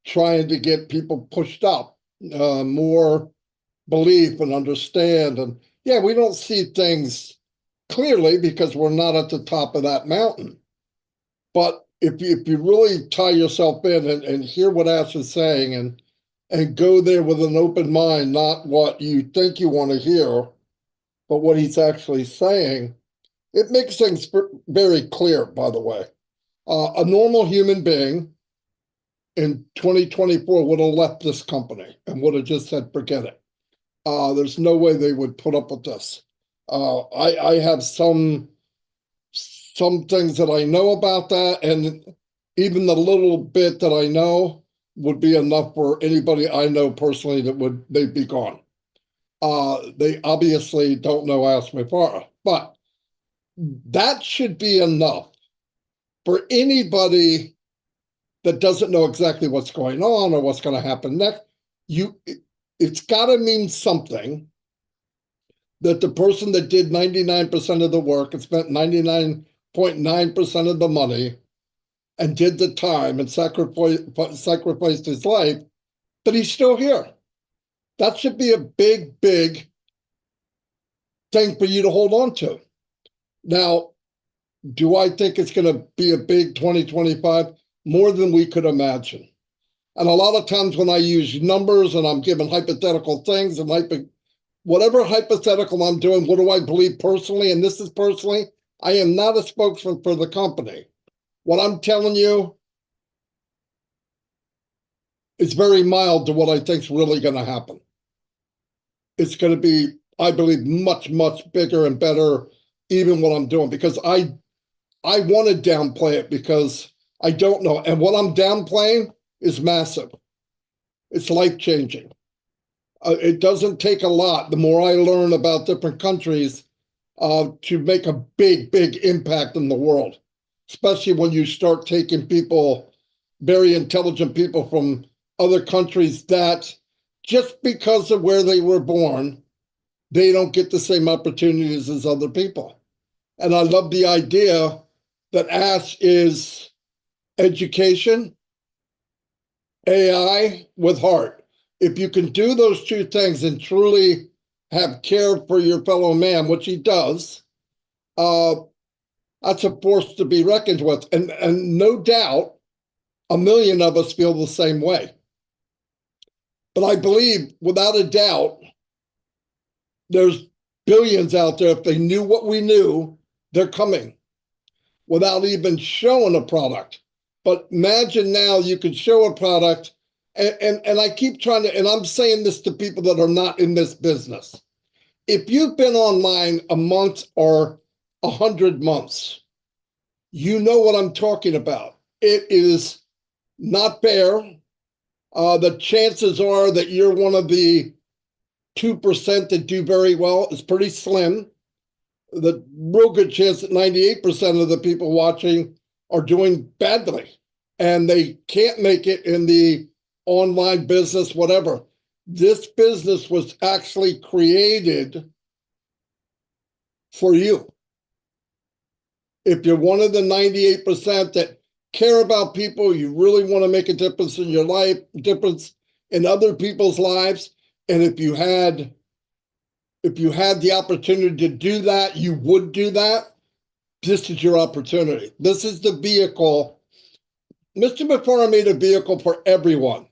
trying to get people pushed up, more belief and understand. And yeah, we don't see things clearly because we're not at the top of that mountain. But if you really tie yourself in and hear what Ash is saying and go there with an open mind, not what you think you want to hear, but what he's actually saying, it makes things very clear, by the way. A normal human being in 2024 would have left this company and would have just said, forget it. There's no way they would put up with this. I have some things that I know about that, and even the little bit that I know would be enough for anybody I know personally they'd be gone. They obviously don't know Ash Mifara, but that should be enough for anybody that doesn't know exactly what's going on or what's going to happen next. It's got to mean something that the person that did 99% of the work and spent 99.9% of the money and did the time and sacrificed his life, that he's still here. That should be a big, big thing for you to hold on to. Now, do I think it's going to be a big 2025? More than we could imagine. And a lot of times when I use numbers and I'm given hypothetical things and whatever hypothetical I'm doing, what do I believe personally? And this is personally, I am not a spokesman for the company. What I'm telling you is very mild to what I think is really going to happen. It's going to be, I believe, much, much bigger and better, even what I'm doing, because I want to downplay it because I don't know. And what I'm downplaying is massive. It's life-changing. It doesn't take a lot. The more I learn about different countries to make a big, big impact in the world, especially when you start taking people, very intelligent people from other countries that just because of where they were born, they don't get the same opportunities as other people. And I love the idea that Ash is education, AI with heart. If you can do those two things and truly have care for your fellow man, which he does, that's a force to be reckoned with. And no doubt, 1 million of us feel the same way. But I believe, without a doubt, there's billions out there. If they knew what we knew, they're coming without even showing a product. But imagine now you could show a product, and I keep trying to, and I'm saying this to people that are not in this business. If you've been online a month or 100 months, you know what I'm talking about. It is not fair. The chances are that you're one of the 2% that do very well is pretty slim. The real good chance that 98% of the people watching are doing badly. and they can't make it in the online business, whatever. This business was actually created for you. If you're one of the 98% that care about people, you really want to make a difference in your life, difference in other people's lives, and if you had the opportunity to do that, you would do that. This is your opportunity. This is the vehicle. Mr. Mufara made a vehicle for everyone.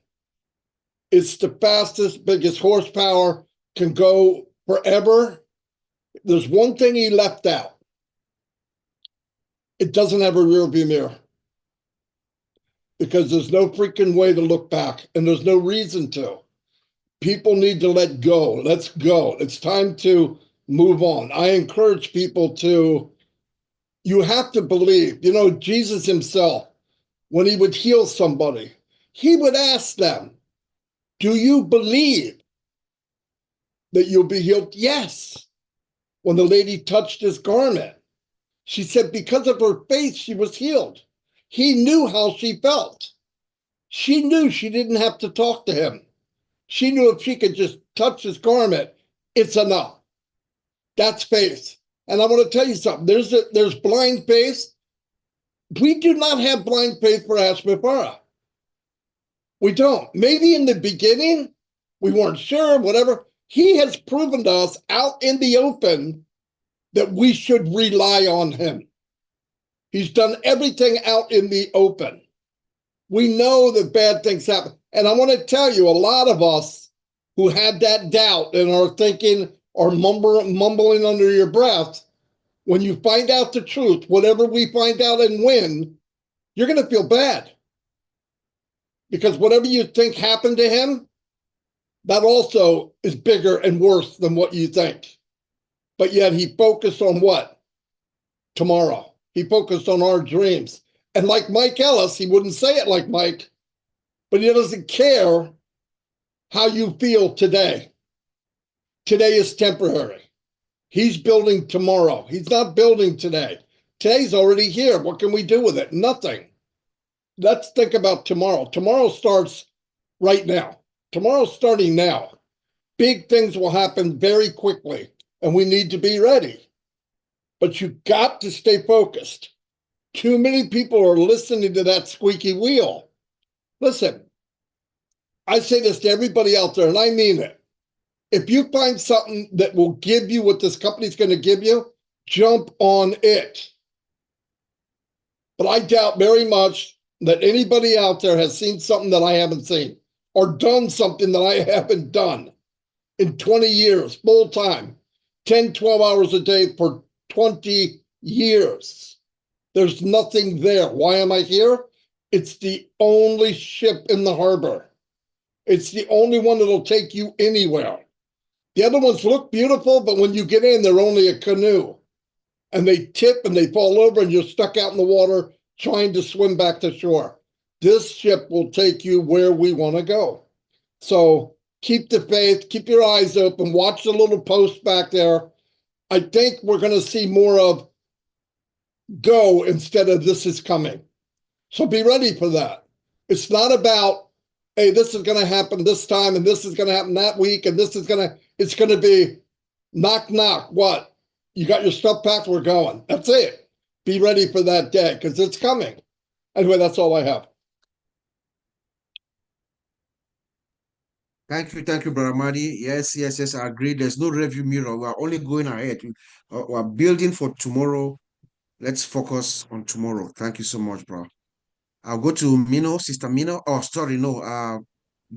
It's the fastest, biggest horsepower, can go forever. There's one thing he left out. It doesn't have a rear view mirror because there's no freaking way to look back and there's no reason to. People need to let go. Let's go. It's time to move on. I encourage people to, you have to believe. You know, Jesus himself, when he would heal somebody, he would ask them, do you believe that you'll be healed? Yes. When the lady touched his garment, she said because of her faith, she was healed. He knew how she felt. She knew she didn't have to talk to him. She knew if she could just touch his garment, it's enough. That's faith. And I want to tell you something. There's blind faith. We do not have blind faith for Ash Mufara. We don't. Maybe in the beginning, we weren't sure, whatever. He has proven to us out in the open that we should rely on him. He's done everything out in the open. We know that bad things happen. And I want to tell you, a lot of us who had that doubt and are thinking or mumbling under your breath, when you find out the truth, whatever we find out and when, you're going to feel bad. Because whatever you think happened to him, that also is bigger and worse than what you think. But yet he focused on what? Tomorrow. He focused on our dreams. And like Mike Ellis, he wouldn't say it like Mike, but he doesn't care how you feel today. Today is temporary. He's building tomorrow. He's not building today. Today's already here. What can we do with it? Nothing. Let's think about tomorrow. Tomorrow starts right now. Tomorrow's starting now. Big things will happen very quickly, and we need to be ready. But you got to stay focused. Too many people are listening to that squeaky wheel. Listen, I say this to everybody out there, and I mean it. If you find something that will give you what this company's going to give you, jump on it. But I doubt very much that anybody out there has seen something that I haven't seen or done something that I haven't done in 20 years, full time, 10, 12 hours a day for 20 years. There's nothing there. Why am I here? It's the only ship in the harbor. It's the only one that'll take you anywhere. The other ones look beautiful, but when you get in, they're only a canoe. And they tip and they fall over and you're stuck out in the water trying to swim back to shore. This ship will take you where we want to go. So keep the faith, keep your eyes open, watch the little post back there. I think we're going to see more of go instead of this is coming. So be ready for that. It's not about, hey, this is going to happen this time and this is going to happen that week and this is going to, it's going to be knock, knock. What? You got your stuff packed? We're going. That's it. Be ready for that day because it's coming. Anyway, that's all I have. Thank you, Brother Madi. Yes, I agree. There's no review mirror. We're only going ahead. We're building for tomorrow. Let's focus on tomorrow. Thank you so much, bro. I'll go to Mino, Sister Mino. Oh, sorry, no.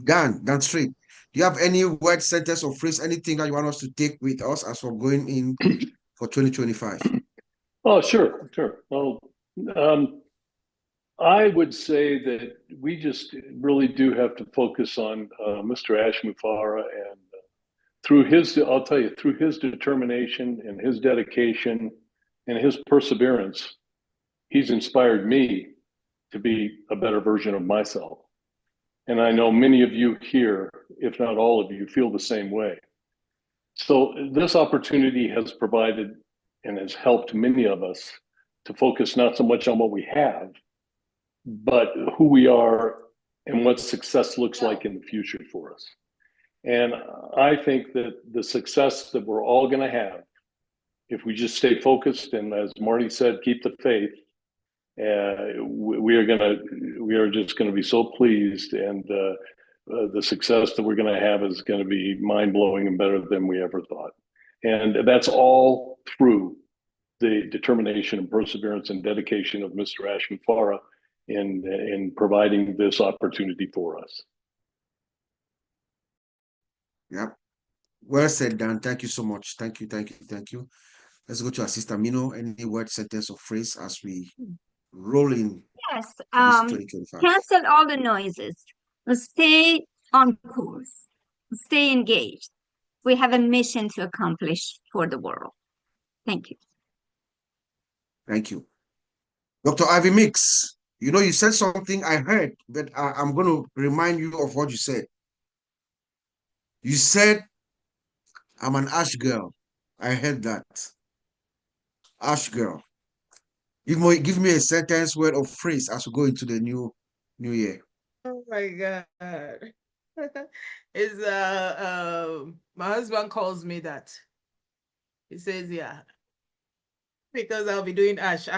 Dan Street. Do you have any word, sentence, or phrase, anything that you want us to take with us as we're going in for 2025? Oh, sure. Well, I would say that we just really do have to focus on Mr. Ash Mufara, and through his, I'll tell you, through his determination and his dedication and his perseverance, he's inspired me to be a better version of myself. And I know many of you here, if not all of you, feel the same way. So this opportunity has provided and has helped many of us to focus not so much on what we have, but who we are and what success looks like in the future for us. And I think that the success that we're all going to have, if we just stay focused and, as Marty said, keep the faith, we are just going to be so pleased, and the success that we're going to have is going to be mind-blowing and better than we ever thought. And that's all through the determination and perseverance and dedication of Mr. Ashman Farah in providing this opportunity for us. Yep. Well said, Dan. Thank you so much. Thank you, thank you, thank you. Let's go to our sister Mino. Any word, sentence, or phrase as we roll in Yes, to this 2025? cancel all the noises. Stay on course. Stay engaged. We have a mission to accomplish for the world. Thank you. Thank you. Dr. Ivy Mix, you know, you said something I heard, but I'm going to remind you of what you said. You said, I'm an ash girl. I heard that. Ash girl. Give me a sentence, word, or phrase as we go into the new year. Oh my God. It's my husband calls me that. He says, yeah, because I'll be doing ash.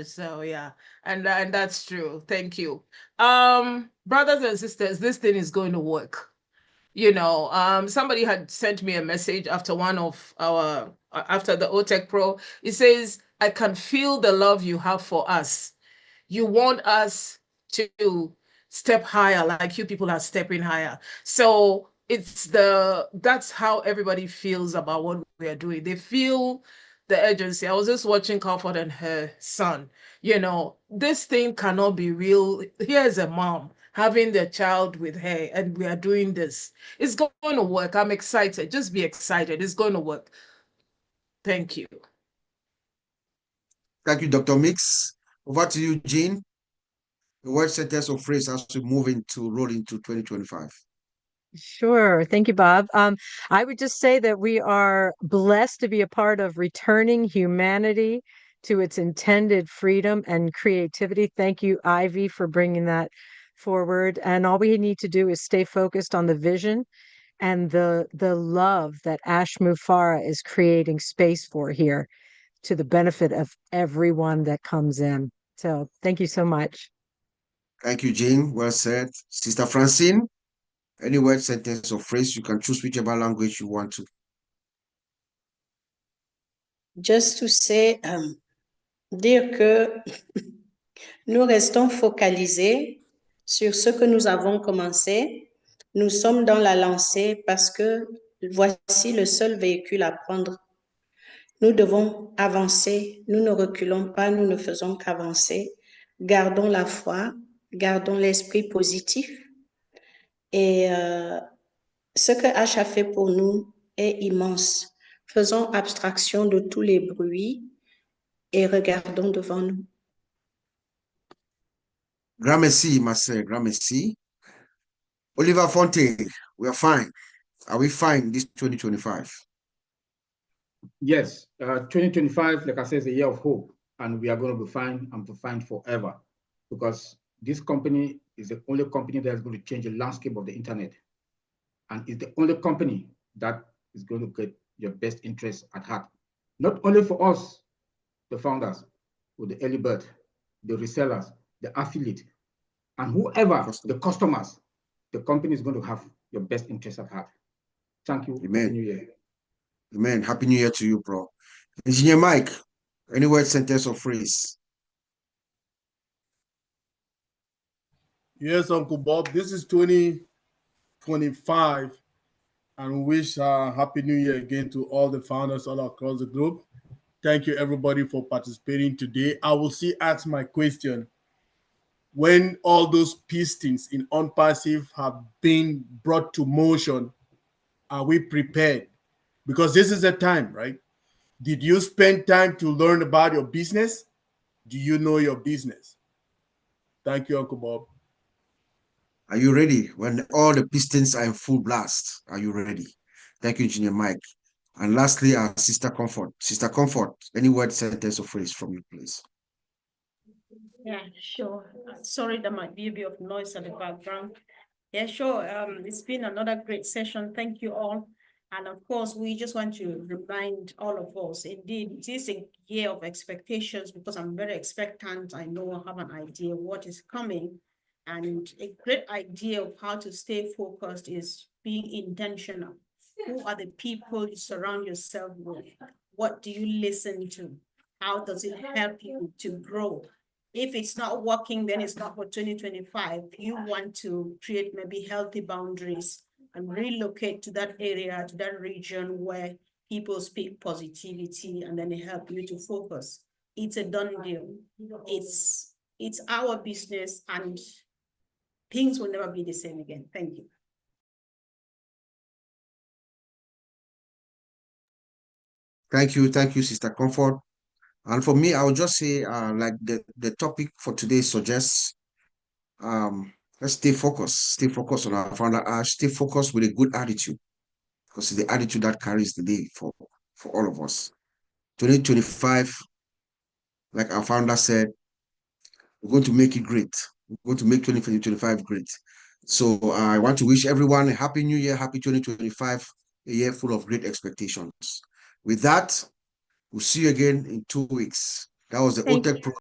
So yeah, and that's true. Thank you. Brothers and sisters, this thing is going to work. You know, somebody had sent me a message after one of our after the OTECH Pro. It says, I can feel the love you have for us. You want us to step higher, like you people are stepping higher. So that's how everybody feels about what we are doing. They feel the urgency. I was just watching Comfort and her son. You know, this thing cannot be real. Here's a mom having their child with her, and we are doing this. It's going to work. I'm excited. Just be excited. It's going to work. Thank you. Thank you, Dr. Mix. Over to you, Jean. The word, sentence, or phrase as we roll into 2025. Sure. Thank you, Bob. I would just say that we are blessed to be a part of returning humanity to its intended freedom and creativity. Thank you, Ivy, for bringing that forward. And all we need to do is stay focused on the vision and the love that Ash Mufara is creating space for here to the benefit of everyone that comes in. So thank you so much. Thank you, Jean. Well said. Sister Francine, any word, sentence, or phrase, you can choose whichever language you want to. Just to say, dire que nous restons focalisés sur ce que nous avons commencé. Nous sommes dans la lancée parce que voici le seul véhicule à prendre. Nous devons avancer, nous ne reculons pas, nous ne faisons qu'avancer. Gardons la foi, gardons l'esprit positif. Et ce que H a fait pour nous est immense. Faisons abstraction de tous les bruits et regardons devant nous. Grand merci, Marcel. Grand merci. Oliver Fonte, we are fine. Are we fine this 2025? Yes, 2025, like I said, is a year of hope, and we are going to be fine and be fine forever, because this company is the only company that is going to change the landscape of the internet, and it's the only company that is going to get your best interests at heart, not only for us, the founders, or the early bird, the resellers, the affiliate, and whoever, the customers, the company is going to have your best interests at heart. Thank you. Amen. Happy New Year. Amen. Happy New Year to you, bro. Engineer Mike, any word, sentence, or phrase? Yes, Uncle Bob, this is 2025, and we wish Happy New Year again to all the founders all across the globe. Thank you, everybody, for participating today. I will ask my question. When all those pistons in OnPassive have been brought to motion, are we prepared? Because this is a time, right? Did you spend time to learn about your business? Do you know your business? Thank you, Uncle Bob. Are you ready? When all the pistons are in full blast, are you ready? Thank you, Engineer Mike. And lastly, our Sister Comfort. Sister Comfort, any word, sentence, or phrase from you, please? Yeah, sure. Sorry, there might be a bit of noise at the background. Yeah, sure. It's been another great session. Thank you all. And of course, we just want to remind all of us, indeed, it is a year of expectations because I'm very expectant. I know I have an idea what is coming. And a great idea of how to stay focused is being intentional. Who are the people you surround yourself with? What do you listen to? How does it help you to grow? If it's not working, then it's not for 2025. You want to create maybe healthy boundaries and relocate to that area, to that region where people speak positivity and then they help you to focus. It's a done deal. It's our business and things will never be the same again. Thank you. Thank you, Sister Comfort. And for me, I would just say, like the topic for today suggests, let's stay focused on our founder, stay focused with a good attitude, because it's the attitude that carries the day for all of us. 2025, like our founder said, we're going to make it great. We're going to make 2025 great. So I want to wish everyone a happy new year, happy 2025, a year full of great expectations. With that, we'll see you again in 2 weeks. That was the OTECH program.